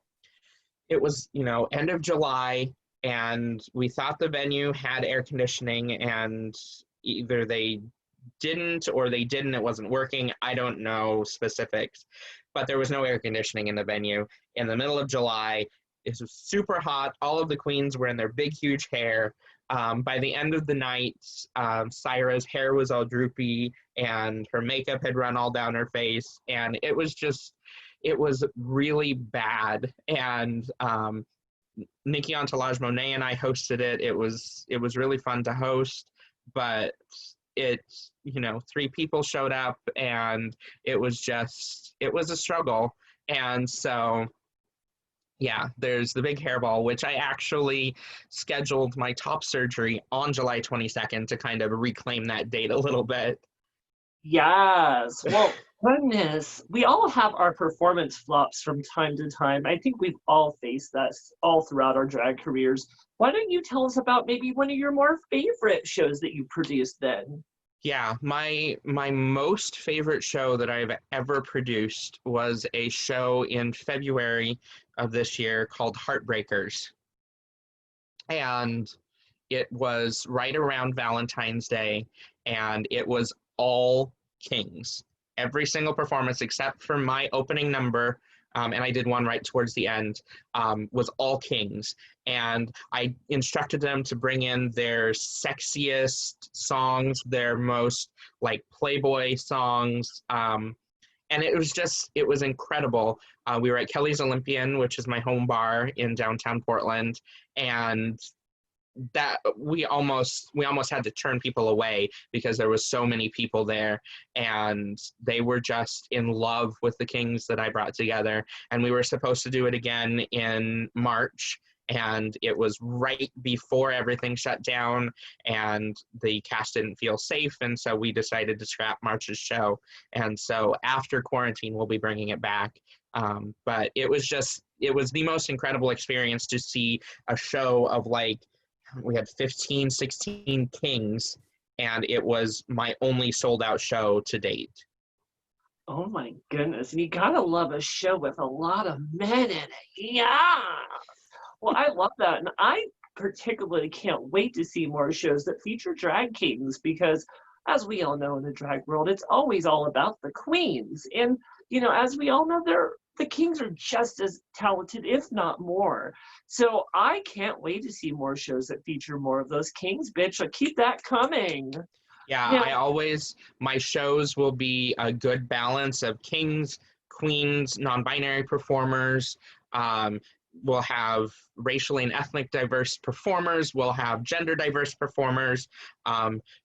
It was, end of July, and we thought the venue had air conditioning, and either they didn't or they didn't, it wasn't working. I don't know specifics, but there was no air conditioning in the venue in the middle of July. It was super hot. All of the queens were in their big, huge hair. By the end of the night, Syra's hair was all droopy and her makeup had run all down her face. And it was really bad. And Nikki Entourage Monet and I hosted it. It was really fun to host, but it's, 3 people showed up and it was a struggle. And so, yeah, there's the Big Hairball, which I actually scheduled my top surgery on July 22nd to kind of reclaim that date a little bit. Yes. Well, goodness, we all have our performance flops from time to time. I think we've all faced that all throughout our drag careers. Why don't you tell us about maybe one of your more favorite shows that you produced then? Yeah, my most favorite show that I've ever produced was a show in February of this year called Heartbreakers. And it was right around Valentine's Day, and it was all kings. Every single performance except for my opening number, and I did one right towards the end, was all kings. And I instructed them to bring in their sexiest songs, their most like Playboy songs. And it was incredible. We were at Kelly's Olympian, which is my home bar in downtown Portland. And that we almost had to turn people away because there was so many people there, and they were just in love with the kings that I brought together. And we were supposed to do it again in March, and it was right before everything shut down and the cast didn't feel safe, and so we decided to scrap March's show. And so after quarantine we'll be bringing it back. But it was the most incredible experience to see a show of like, we had 15, 16 kings, and it was my only sold out show to date. Oh my goodness. And you gotta love a show with a lot of men in it. Yeah. Well, I love that. And I particularly can't wait to see more shows that feature drag kings because, as we all know in the drag world, it's always all about the queens. And, as we all know, the kings are just as talented, if not more. So I can't wait to see more shows that feature more of those kings, bitch. Keep that coming. Yeah, Now, my shows will be a good balance of kings, queens, non-binary performers. We'll have racially and ethnic diverse performers. We'll have gender diverse performers.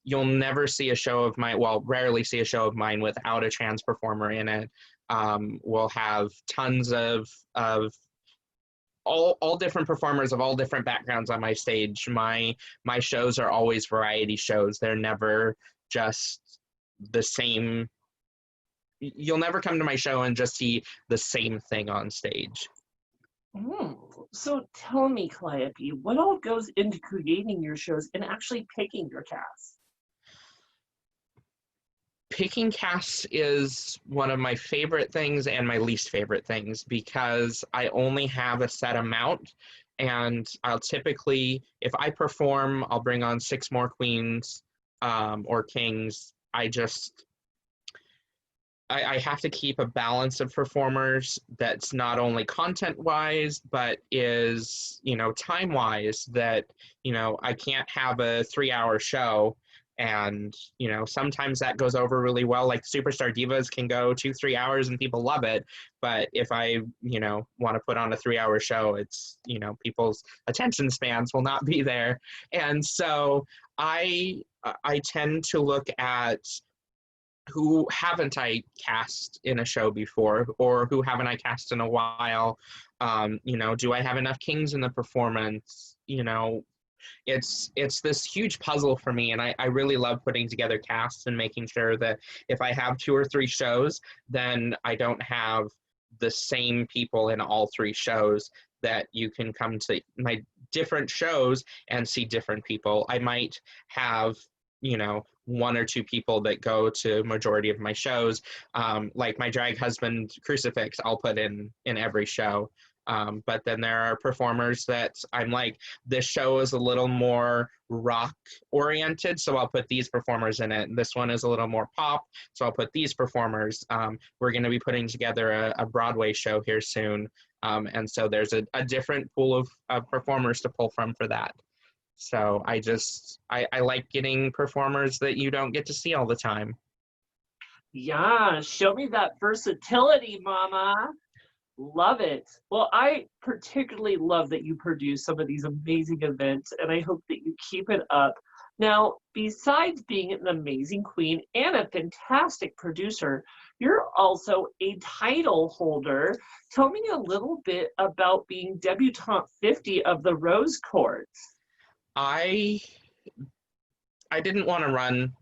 You'll never see a show of mine, rarely see a show of mine without a trans performer in it. We'll have tons of all different performers of all different backgrounds on my stage. My shows are always variety shows. They're never just the same. You'll never come to my show and just see the same thing on stage. So tell me, Calliope, what all goes into creating your shows and actually picking your cast? Picking casts is one of my favorite things and my least favorite things because I only have a set amount, and I'll typically, if I perform, I'll bring on 6 more queens or kings. I have to keep a balance of performers that's not only content wise, but is, time wise, that, I can't have a 3-hour show. And, sometimes that goes over really well. Like Superstar Divas can go 2-3 hours and people love it. But if I, want to put on a 3-hour show, it's, people's attention spans will not be there. And so I tend to look at who haven't I cast in a show before, or who haven't I cast in a while? Do I have enough kings in the performance? It's this huge puzzle for me, and I really love putting together casts and making sure that if I have 2 or 3 shows, then I don't have the same people in all 3 shows, that you can come to my different shows and see different people. I might have 1 or 2 people that go to majority of my shows, like my drag husband Crucifix I'll put in every show, but then there are performers that I'm like, this show is a little more rock oriented, so I'll put these performers in it. This one is a little more pop, so I'll put these performers. We're going to be putting together a Broadway show here soon, and so there's a different pool of performers to pull from for that. So I like getting performers that you don't get to see all the time. Yeah, show me that versatility, mama. Love it. Well, I particularly love that you produce some of these amazing events, and I hope that you keep it up. Now, besides being an amazing queen and a fantastic producer, you're also a title holder. Tell me a little bit about being Debutante 50 of the Rose Court. I didn't want to run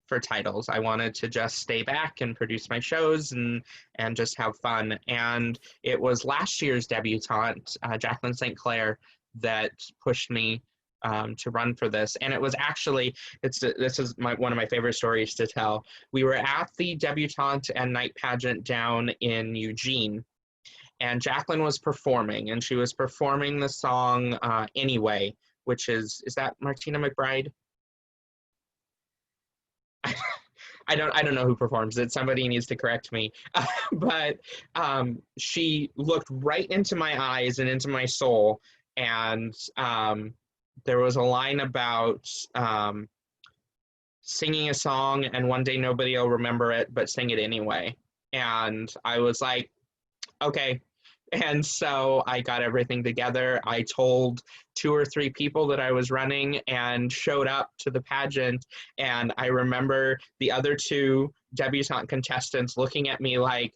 for titles. I wanted to just stay back and produce my shows and just have fun. And it was last year's debutante, Jacqueline St. Clair, that pushed me to run for this. And it was actually, this is one of my favorite stories to tell. We were at the debutante and night pageant down in Eugene, and Jacqueline was performing, and she was performing the song Anyway, which is that Martina McBride? I don't know who performs it. Somebody needs to correct me. But she looked right into my eyes and into my soul, and there was a line about singing a song, and one day nobody will remember it, but sing it anyway. And I was like, okay. And so I got everything together. I told 2 or 3 people that I was running and showed up to the pageant. And I remember the other 2 debutante contestants looking at me like,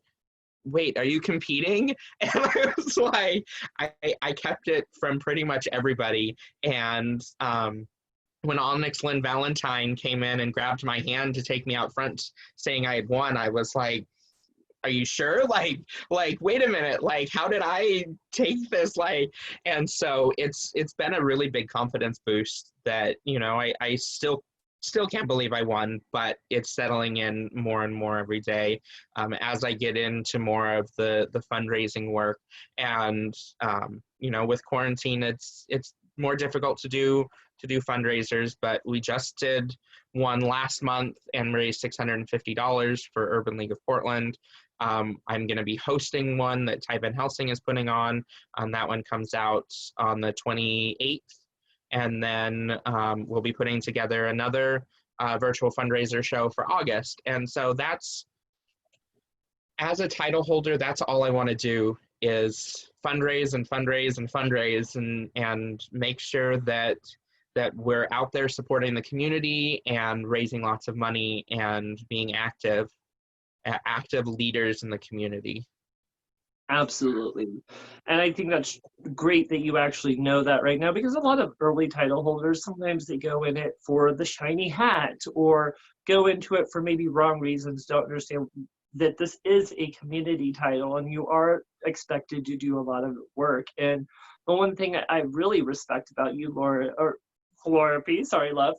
wait, are you competing? And I was like, I kept it from pretty much everybody. And when Onyx Lynn Valentine came in and grabbed my hand to take me out front saying I had won, I was like, are you sure? Like, wait a minute, like, how did I take this? Like, and so it's been a really big confidence boost that, I still can't believe I won, but it's settling in more and more every day as I get into more of the fundraising work. And, with quarantine, it's more difficult to do fundraisers, but we just did one last month and raised $650 for Urban League of Portland. I'm going to be hosting one that Ty Van Helsing is putting on. That one comes out on the 28th. And then we'll be putting together another virtual fundraiser show for August. And so as a title holder, that's all I want to do is fundraise and fundraise and fundraise and make sure that we're out there supporting the community and raising lots of money and being active leaders in the community. Absolutely. And I think that's great that you actually know that right now, because a lot of early title holders, sometimes they go in it for the shiny hat or go into it for maybe wrong reasons, don't understand that this is a community title and you are expected to do a lot of work. And the one thing I really respect about you, Laura, or Calliope, sorry, love,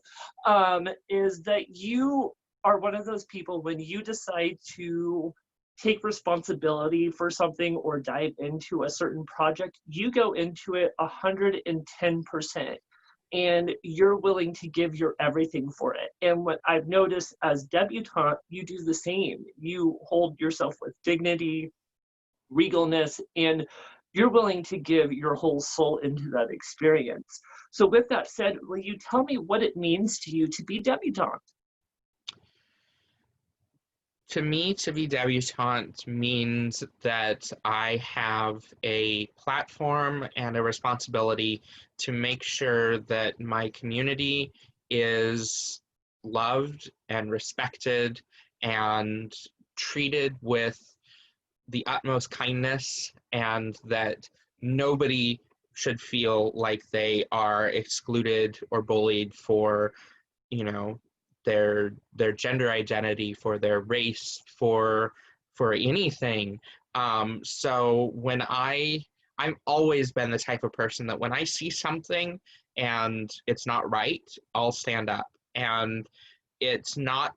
is that you are one of those people when you decide to take responsibility for something or dive into a certain project, you go into it 110%. And you're willing to give your everything for it. And what I've noticed as debutante, you do the same. You hold yourself with dignity, regalness, and you're willing to give your whole soul into that experience. So with that said, will you tell me what it means to you to be debutante? To me, to be debutante means that I have a platform and a responsibility to make sure that my community is loved and respected and treated with the utmost kindness, and that nobody should feel like they are excluded or bullied for, you know, their gender identity, for their race, for anything. So when I've always been the type of person that when I see something and it's not right, I'll stand up. And it's not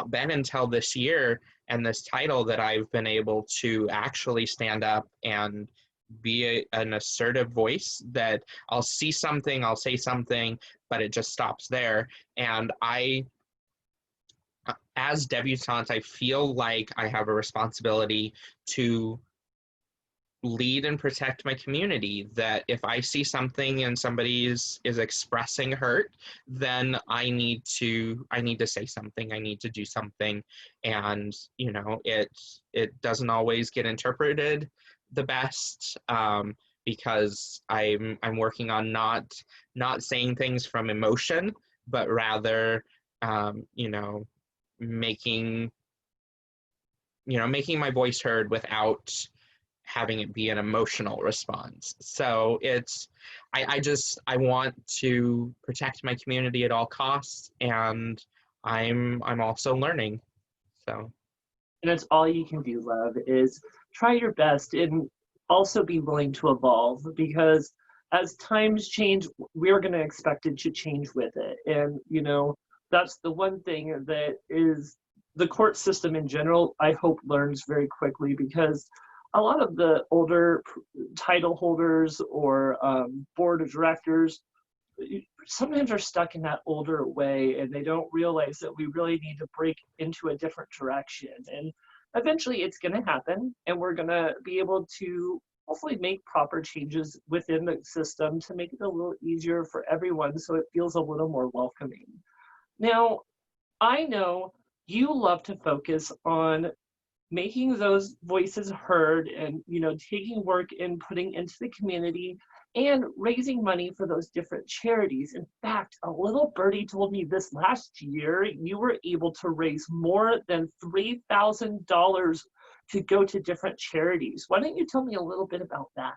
been until this year and this title that I've been able to actually stand up and be an assertive voice, that I'll see something, I'll say something, but it just stops there. And as debutante, I feel like I have a responsibility to lead and protect my community, that if I see something and somebody is expressing hurt, then I need to say something, I need to do something. And it doesn't always get interpreted the best, because I'm working on not saying things from emotion, but rather making my voice heard without having it be an emotional response. So I want to protect my community at all costs, and I'm also learning. So. And it's all you can do, love, is try your best and also be willing to evolve, because as times change, we're going to expect it to change with it. And, that's the one thing that is the court system in general, I hope, learns very quickly, because a lot of the older title holders or board of directors sometimes are stuck in that older way, and they don't realize that we really need to break into a different direction. And eventually it's going to happen, and we're going to be able to hopefully make proper changes within the system to make it a little easier for everyone, so it feels a little more welcoming. Now, I know you love to focus on making those voices heard, and taking work and putting into the community and raising money for those different charities. In fact, a little birdie told me this last year you were able to raise more than $3,000 to go to different charities. Why don't you tell me a little bit about that?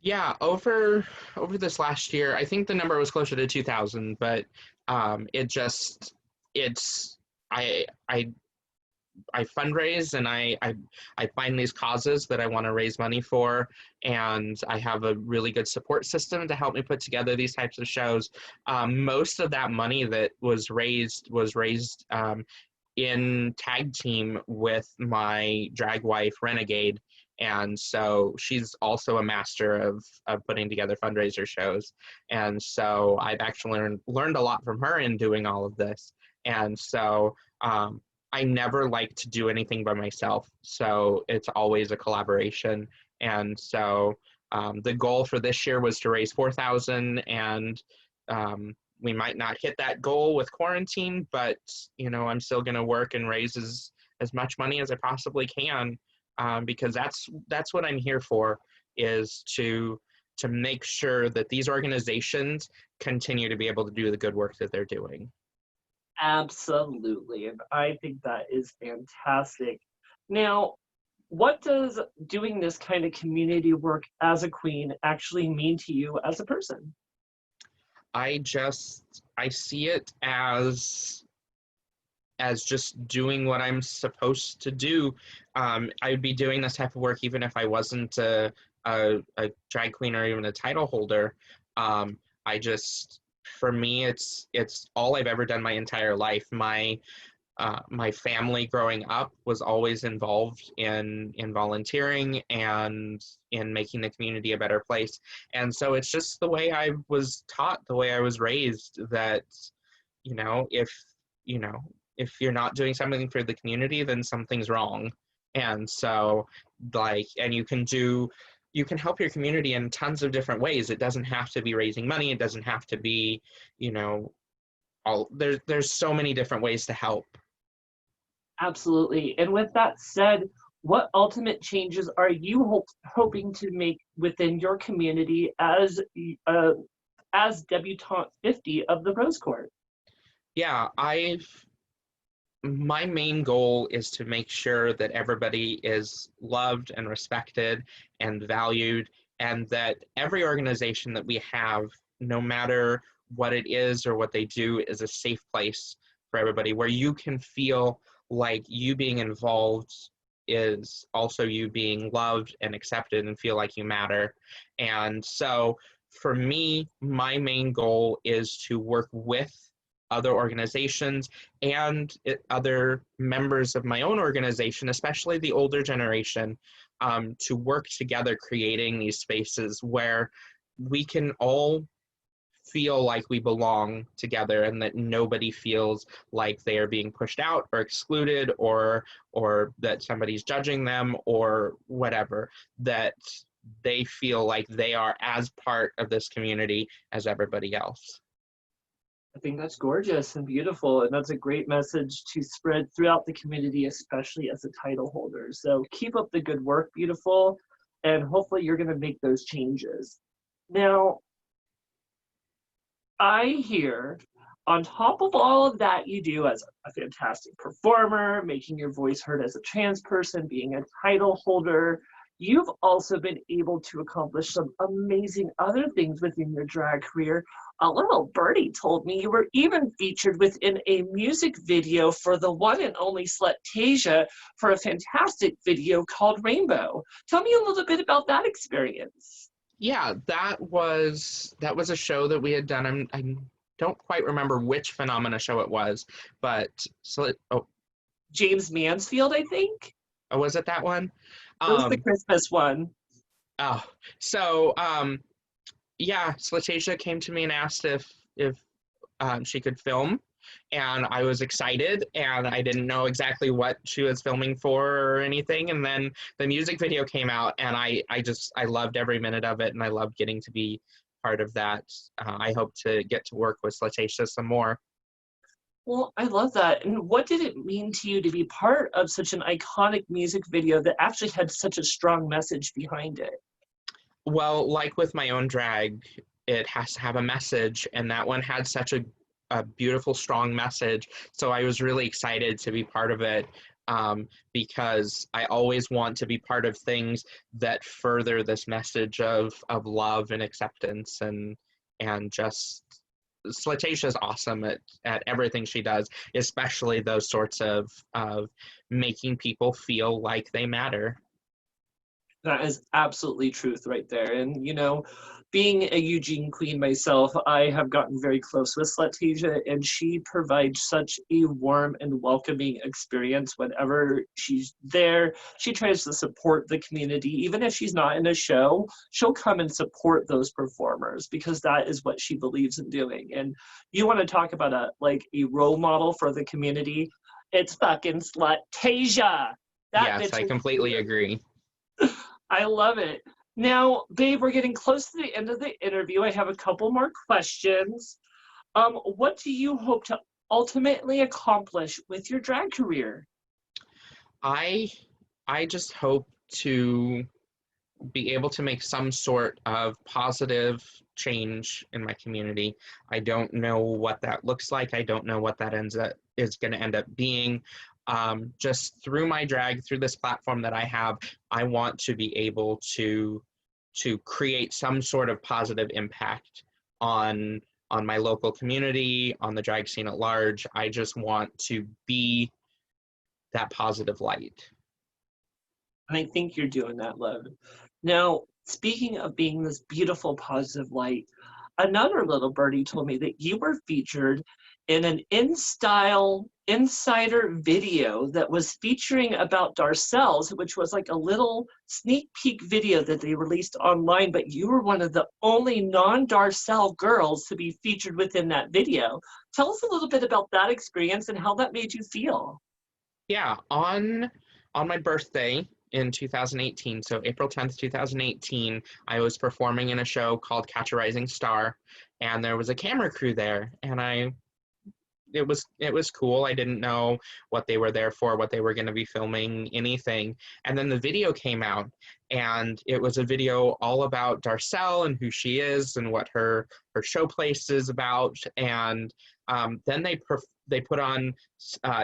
Yeah, over this last year, I think the number was closer to 2,000, but it's I fundraise, and I find these causes that I want to raise money for, and I have a really good support system to help me put together these types of shows. Most of that money that was raised in tag team with my drag wife, Renegade. And so she's also a master of putting together fundraiser shows. And so I've actually learned a lot from her in doing all of this. And so I never like to do anything by myself. So it's always a collaboration. And so the goal for this year was to raise 4,000, and we might not hit that goal with quarantine, but I'm still going to work and raise as much money as I possibly can, because that's what I'm here for, is to make sure that these organizations continue to be able to do the good work that they're doing. Absolutely, and I think that is fantastic. Now, what does doing this kind of community work as a queen actually mean to you as a person? I see it as just doing what I'm supposed to do. I would be doing this type of work even if I wasn't a drag queen or even a title holder. I for me, it's all I've ever done my entire life. My family growing up was always involved in volunteering and in making the community a better place. And so it's just the way I was taught, the way I was raised, that, you know, you know, if you're not doing something for the community, then something's wrong. And so, like, and you can help your community in tons of different ways. It doesn't have to be raising money. It doesn't have to be, you know, there's so many different ways to help. Absolutely. And with that said, what ultimate changes are you hoping to make within your community as debutante 50 of the Rose Court? Yeah, my main goal is to make sure that everybody is loved and respected and valued, and that every organization that we have, no matter what it is or what they do, is a safe place for everybody, where you can feel like you being involved is also you being loved and accepted and feel like you matter. And so for me, my main goal is to work with other organizations and other members of my own organization, especially the older generation, to work together creating these spaces where we can all feel like we belong together, and that nobody feels like they are being pushed out or excluded, or that somebody's judging them or whatever, that they feel like they are as part of this community as everybody else. I think that's gorgeous and beautiful, and that's a great message to spread throughout the community, especially as a title holder. So keep up the good work, beautiful, and hopefully you're going to make those changes. Now, I hear, on top of all of that you do as a fantastic performer, making your voice heard as a trans person, being a title holder, you've also been able to accomplish some amazing other things within your drag career. A little birdie told me you were even featured within a music video for the one and only Slutasia for a fantastic video called Rainbow. Tell me a little bit about that experience. Yeah, that was a show that we had done. I don't quite remember which Phenomena show it was, but James Mansfield, I think. Oh, was it that one? It was the Christmas one. Oh, so yeah, Slutasia came to me and asked if she could film, and I was excited, and I didn't know exactly what she was filming for or anything. And then the music video came out, and I loved every minute of it, and I loved getting to be part of that. I hope to get to work with Slutasia some more. Well, I love that. And what did it mean to you to be part of such an iconic music video that actually had such a strong message behind it? Well, like with my own drag, it has to have a message, and that one had such a beautiful, strong message. So I was really excited to be part of it, because I always want to be part of things that further this message of love and acceptance, and just Slutasia is awesome at everything she does, especially those sorts of making people feel like they matter. That is absolutely truth right there. And, you know, being a Eugene queen myself, I have gotten very close with Slutasia, and she provides such a warm and welcoming experience whenever she's there. She tries to support the community. Even if she's not in a show, she'll come and support those performers because that is what she believes in doing. And you want to talk about a role model for the community, it's fucking Slutasia. Yes, I completely agree. I love it. Now, babe, we're getting close to the end of the interview. I have a couple more questions. What do you hope to ultimately accomplish with your drag career? I just hope to be able to make some sort of positive change in my community. I don't know what that looks like. I don't know what that is going to end up being. Just through my drag, through this platform that I have, I want to be able to create some sort of positive impact on my local community, on the drag scene at large. I just want to be that positive light. And I think you're doing that, love. Now, speaking of being this beautiful positive light, another little birdie told me that you were featured in an InStyle insider video that was featuring about Darcel's, which was like a little sneak peek video that they released online, but you were one of the only non-Darcel girls to be featured within that video. Tell us a little bit about that experience and how that made you feel. Yeah, on my birthday in 2018, so April 10th, 2018, I was performing in a show called Catch a Rising Star, and there was a camera crew there, and it was cool. I didn't know what they were there for, what they were going to be filming, anything. And then the video came out, and it was a video all about Darcel and who she is and what her show place is about. And then they put on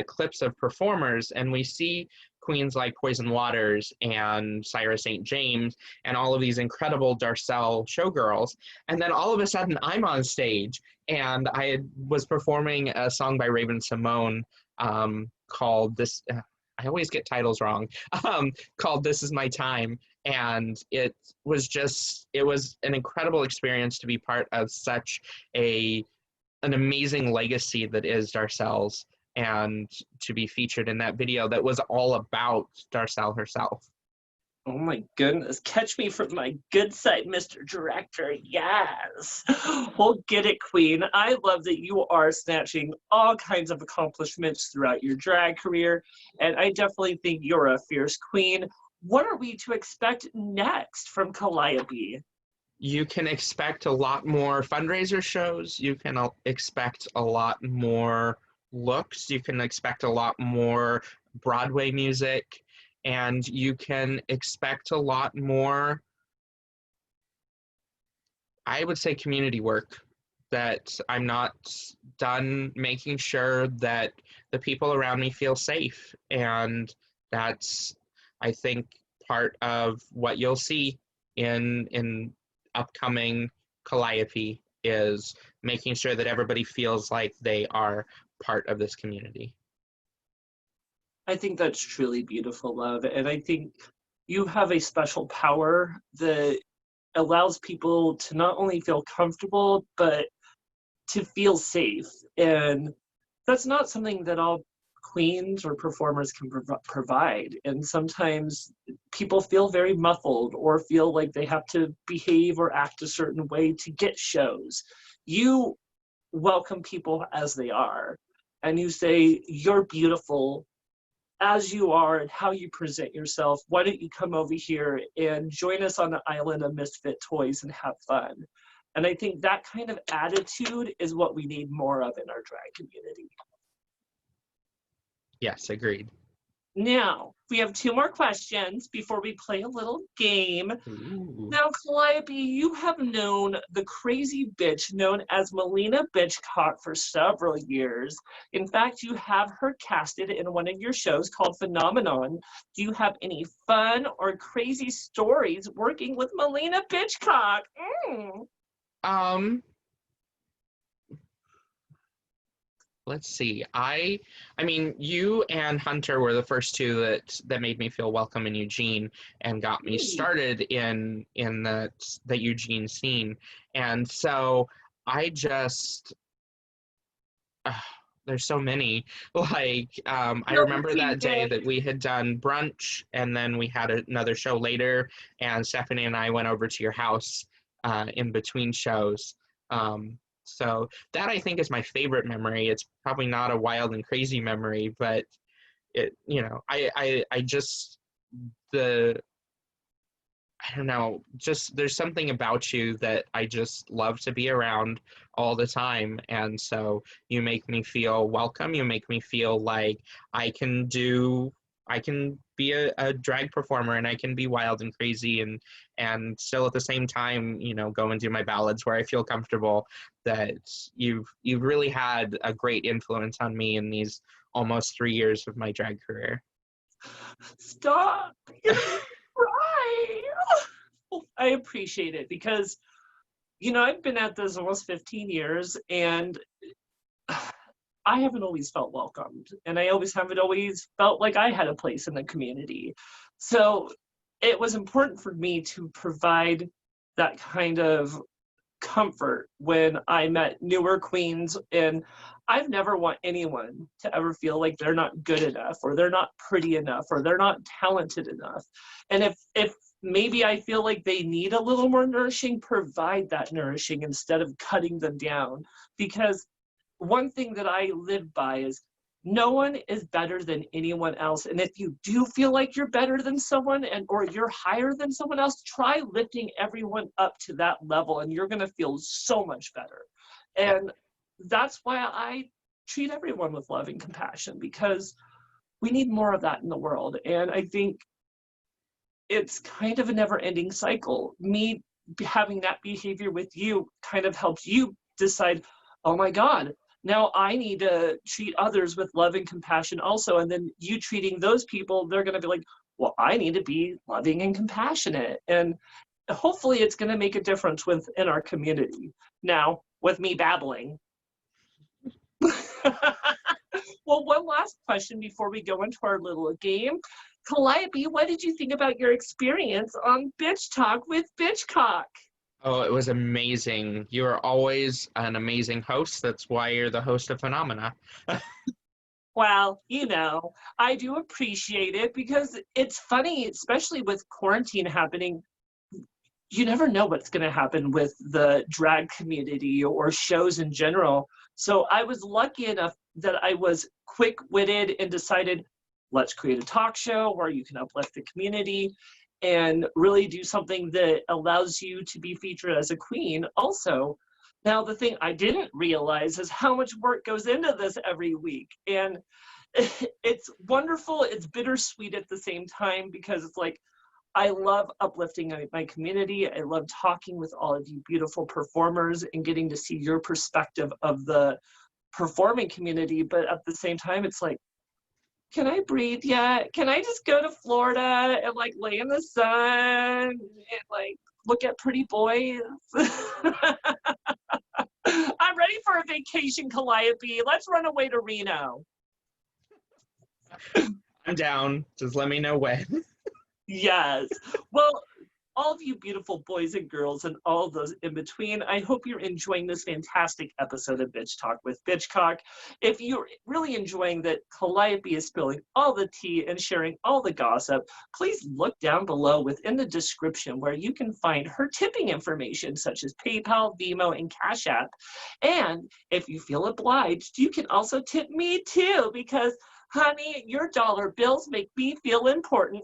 clips of performers, and we see queens like Poison Waters and Cyrus St. James and all of these incredible Darcel showgirls. And then all of a sudden I'm on stage, and I was performing a song by Raven Simone called this, I always get titles wrong, called This Is My Time. And it was an incredible experience to be part of such an amazing legacy that is Darcel's, and to be featured in that video that was all about Darcel herself. Oh my goodness, catch me from my good side, Mr. Director, yes. Well, get it, Queen. I love that you are snatching all kinds of accomplishments throughout your drag career, and I definitely think you're a fierce queen. What are we to expect next from Calliope? You can expect a lot more fundraiser shows. You can expect a lot more looks. You can expect a lot more Broadway music. And you can expect a lot more, I would say, community work, that I'm not done making sure that the people around me feel safe. And that's, I think, part of what you'll see in upcoming Calliope, is making sure that everybody feels like they are part of this community. I think that's truly beautiful, love. And I think you have a special power that allows people to not only feel comfortable, but to feel safe. And that's not something that all queens or performers can provide. And sometimes people feel very muffled or feel like they have to behave or act a certain way to get shows. You welcome people as they are, and you say, you're beautiful as you are and how you present yourself. Why don't you come over here and join us on the island of misfit toys and have fun? And I think that kind of attitude is what we need more of in our drag community. Yes, agreed. Now, we have 2 more questions before we play a little game. Ooh. Now, Calliope, you have known the crazy bitch known as Maliena Bitchcock for several years. In fact, you have her casted in one of your shows called Phenomenon. Do you have any fun or crazy stories working with Maliena Bitchcock? Let's see. I mean, you and Hunter were the first two that made me feel welcome in Eugene and got me started in the Eugene scene. And so I just there's so many. Like I remember that day that we had done brunch, and then we had another show later, and Stephanie and I went over to your house in between shows. So that, I think, is my favorite memory. It's probably not a wild and crazy memory, but it, I just, I don't know, just there's something about you that I just love to be around all the time. And so you make me feel welcome. You make me feel like I can be a drag performer, and I can be wild and crazy and still at the same time, go and do my ballads where I feel comfortable. That you've really had a great influence on me in these almost 3 years of my drag career. Stop! You're gonna cry! I appreciate it because, I've been at this almost 15 years, and I haven't always felt welcomed, and I haven't always felt like I had a place in the community. So it was important for me to provide that kind of comfort when I met newer queens, and I've never want anyone to ever feel like they're not good enough, or they're not pretty enough, or they're not talented enough. And if maybe I feel like they need a little more nourishing, provide that nourishing instead of cutting them down. Because one thing that I live by is no one is better than anyone else. And if you do feel like you're better than someone, and or you're higher than someone else, try lifting everyone up to that level, and you're going to feel so much better. And that's why I treat everyone with love and compassion, because we need more of that in the world. And I think it's kind of a never-ending cycle. Me having that behavior with you kind of helps you decide, oh my God, now I need to treat others with love and compassion also. And then you treating those people, they're going to be like, well, I need to be loving and compassionate. And hopefully it's going to make a difference within our community. Now, with me babbling. Well, one last question before we go into our little game. Calliope, what did you think about your experience on Bitch Talk with Bitchcock? Oh, it was amazing. You are always an amazing host. That's why you're the host of Phenomena. Well, you know, I do appreciate it, because it's funny, especially with quarantine happening. You never know what's going to happen with the drag community or shows in general. So I was lucky enough that I was quick-witted and decided, let's create a talk show where you can uplift the community and really do something that allows you to be featured as a queen also. Now, the thing I didn't realize is how much work goes into this every week. And it's wonderful. It's bittersweet at the same time, because it's like, I love uplifting my community. I love talking with all of you beautiful performers and getting to see your perspective of the performing community. But at the same time, it's like, can I breathe yet? Can I just go to Florida and like lay in the sun and like look at pretty boys? I'm ready for a vacation, Calliope. Let's run away to Reno. I'm down. Just let me know when. Yes. Well, all of you beautiful boys and girls and all of those in between, I hope you're enjoying this fantastic episode of Bitch Talk with Bitchcock. If you're really enjoying that Calliope is spilling all the tea and sharing all the gossip, please look down below within the description where you can find her tipping information, such as PayPal, Venmo, and CashApp. And if you feel obliged, you can also tip me too, because honey, your dollar bills make me feel important.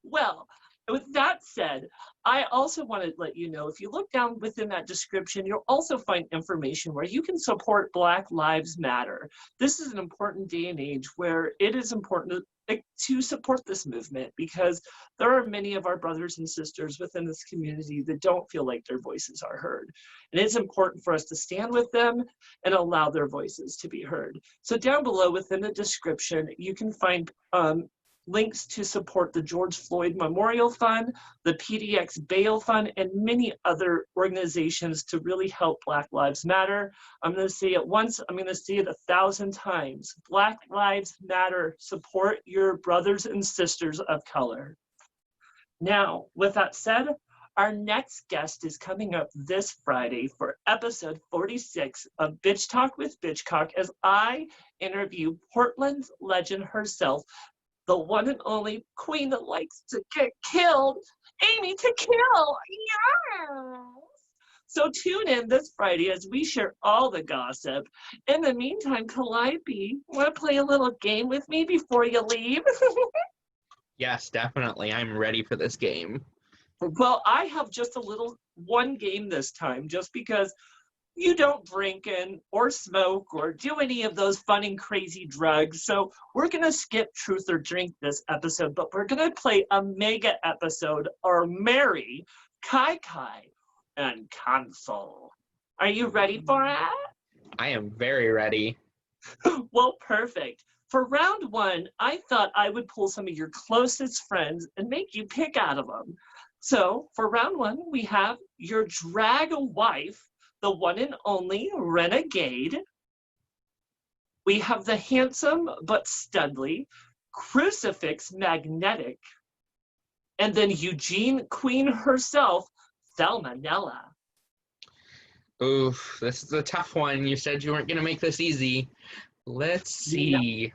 Well, with that said, I also want to let you know, if you look down within that description, you'll also find information where you can support Black Lives Matter. This is an important day and age where it is important to support this movement, because there are many of our brothers and sisters within this community that don't feel like their voices are heard. And it's important for us to stand with them and allow their voices to be heard. So down below within the description, you can find links to support the George Floyd Memorial Fund, the PDX Bail Fund, and many other organizations to really help Black Lives Matter. I'm going to say it once, I'm going to say it 1,000 times. Black Lives Matter. Support your brothers and sisters of color. Now, with that said, our next guest is coming up this Friday for episode 46 of Bitch Talk with Bitchcock, as I interview Portland's legend herself, the one and only queen that likes to get killed, Amy to Kill. Yes! So tune in this Friday as we share all the gossip. In the meantime, Calliope, want to play a little game with me before you leave? Yes, definitely. I'm ready for this game. Well, I have just one game this time, just because you don't drink or smoke or do any of those fun and crazy drugs. So we're going to skip Truth or Drink this episode, but we're going to play a mega episode, or Mary, Kai Kai, and Console. Are you ready for it? I am very ready. Well, perfect. For round one, I thought I would pull some of your closest friends and make you pick out of them. So for round one, we have your drag wife, the one and only Renegade. We have the handsome but studly Crucifix Magnetic. And then Eugene Queen herself, Salmonella. Oof, this is a tough one. You said you weren't going to make this easy. Let's No. see.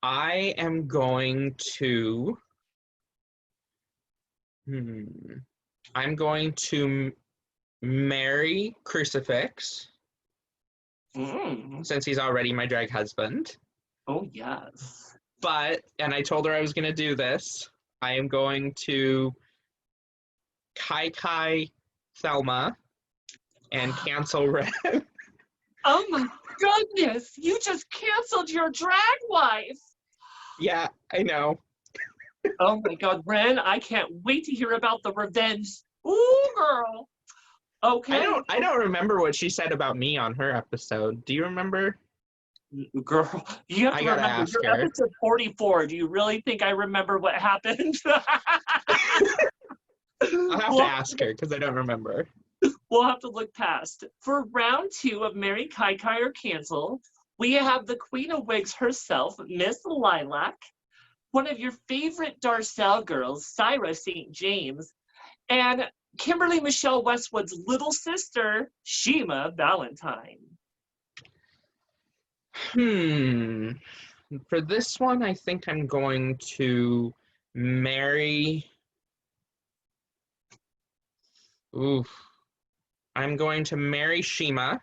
I am going to. I'm going to marry Crucifix since he's already my drag husband. Oh, yes. But, and I told her I was going to do this, I am going to Kai Thelma and cancel Red. Oh my goodness, you just canceled your drag wife. Yeah, I know. Oh my God, Ren, I can't wait to hear about the revenge. Ooh, girl. Okay. I don't remember what she said about me on her episode. Do you remember? Girl, you have I to gotta remember, ask you're her. episode 44. Do you really think I remember what happened? I'll have to ask her because I don't remember. We'll have to look past. For round 2 of Marry Kai or Cancel, we have the Queen of Wigs herself, Miss Lilac, one of your favorite Darcel girls, Syra St. James, and Kimberly Michelle Westwood's little sister, Shima Valentine. For this one, I think I'm going to marry. Oof. I'm going to marry Shima.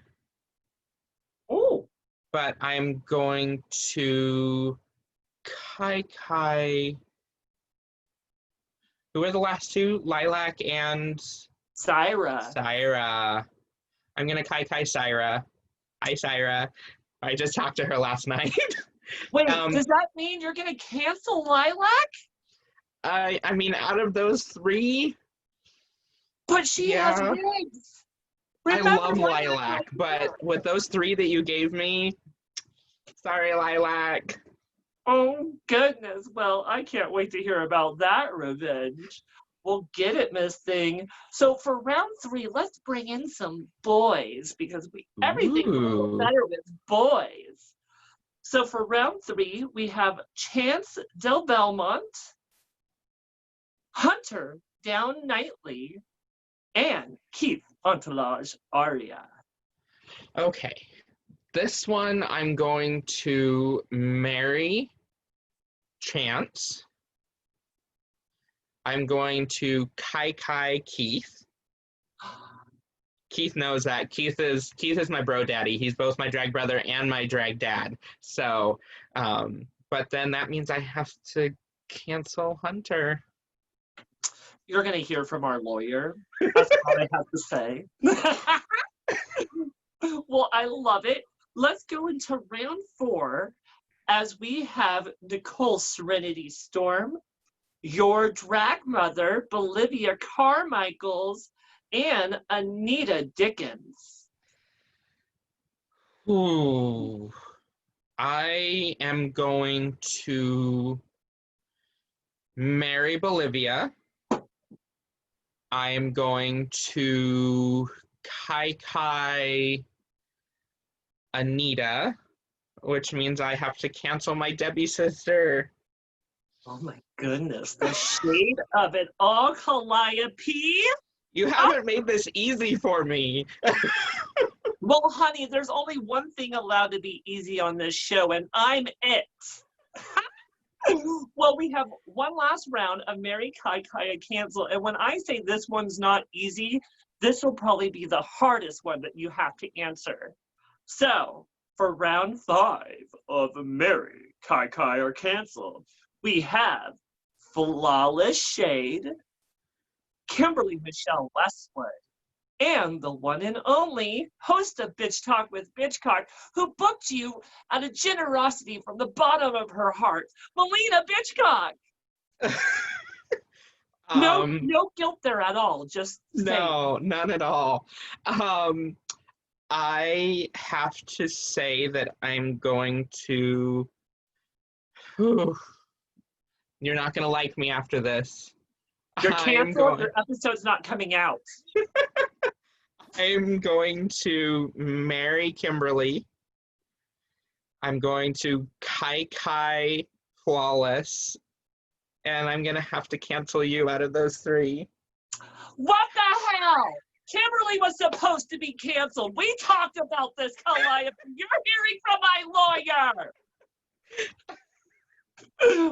Oh. But I'm going to Kai. Who are the last two? Lilac and Syra. I'm going to Kai Syra. Hi, Syra. I just talked to her last night. Wait, does that mean you're going to cancel Lilac? I mean, out of those 3. But she has wigs. Remember, I love Lilac, but with those 3 that you gave me, sorry, Lilac. Oh, goodness. Well, I can't wait to hear about that revenge. We'll get it, Miss Thing. So for round 3, let's bring in some boys because everything's a little better with boys. So for round 3, we have Chance Del Belmont, Hunter Down Knightley, and Keith Entourage Aria. Okay. This one I'm going to marry Chance. I'm going to Kai Keith. Keith knows that. Keith is my bro daddy. He's both my drag brother and my drag dad. So, but then that means I have to cancel Hunter. You're going to hear from our lawyer. That's all I have to say. Well, I love it. Let's go into round 4 as we have Nicole Serenity Storm, your drag mother, Bolivia Carmichaels, and Anita Dickens. Ooh. I am going to marry Bolivia. I am going to Kai Anita, which means I have to cancel my Debbie sister. Oh my goodness, the shade of it all, Calliope. You haven't made this easy for me. Well, honey, there's only one thing allowed to be easy on this show, and I'm it. Well, we have one last round of Marry Kai Cancel, and when I say this one's not easy, this will probably be the hardest one that you have to answer. So, for round 5 of Marry Kai or Cancel, we have Flawless Shade, Kimberly Michelle Westwood, and the one and only host of Bitch Talk with Bitchcock, who booked you out of generosity from the bottom of her heart, Maliena Bitchcock. No guilt there at all. Just no, none at all. I have to say that I'm going to. You're not going to like me after this. You're canceled. Your episode's not coming out. I'm going to marry Kimberly. I'm going to Kai Flawless. And I'm going to have to cancel you out of those 3. What the hell? Kimberly was supposed to be canceled. We talked about this, Calliope. You're hearing from my lawyer.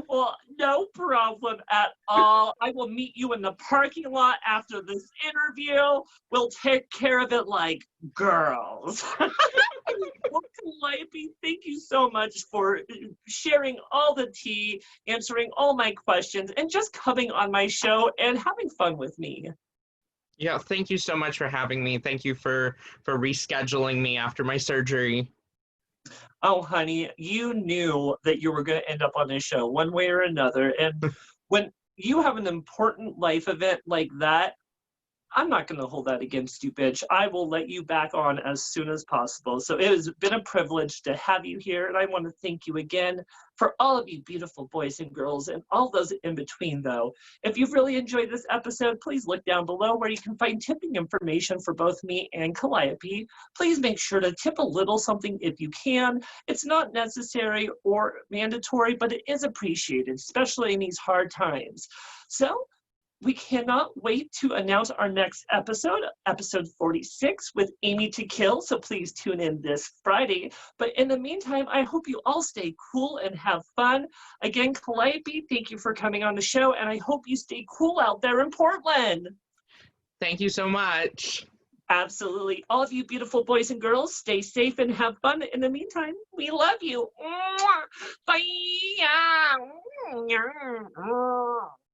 Well, no problem at all. I will meet you in the parking lot after this interview. We'll take care of it like girls. Well, Calliope, thank you so much for sharing all the tea, answering all my questions, and just coming on my show and having fun with me. Yeah, thank you so much for having me. Thank you for rescheduling me after my surgery. Oh, honey, you knew that you were going to end up on this show one way or another. And when you have an important life event like that, I'm not going to hold that against you, bitch. I will let you back on as soon as possible. So it has been a privilege to have you here. And I want to thank you again for all of you beautiful boys and girls and all those in between, though. If you've really enjoyed this episode, please look down below where you can find tipping information for both me and Calliope. Please make sure to tip a little something if you can. It's not necessary or mandatory, but it is appreciated, especially in these hard times. So, we cannot wait to announce our next episode 46 with Amy to Kill. So please tune in this Friday. But in the meantime, I hope you all stay cool and have fun. Again, Calliope, thank you for coming on the show. And I hope you stay cool out there in Portland. Thank you so much. Absolutely. All of you beautiful boys and girls, stay safe and have fun. In the meantime, we love you. Bye.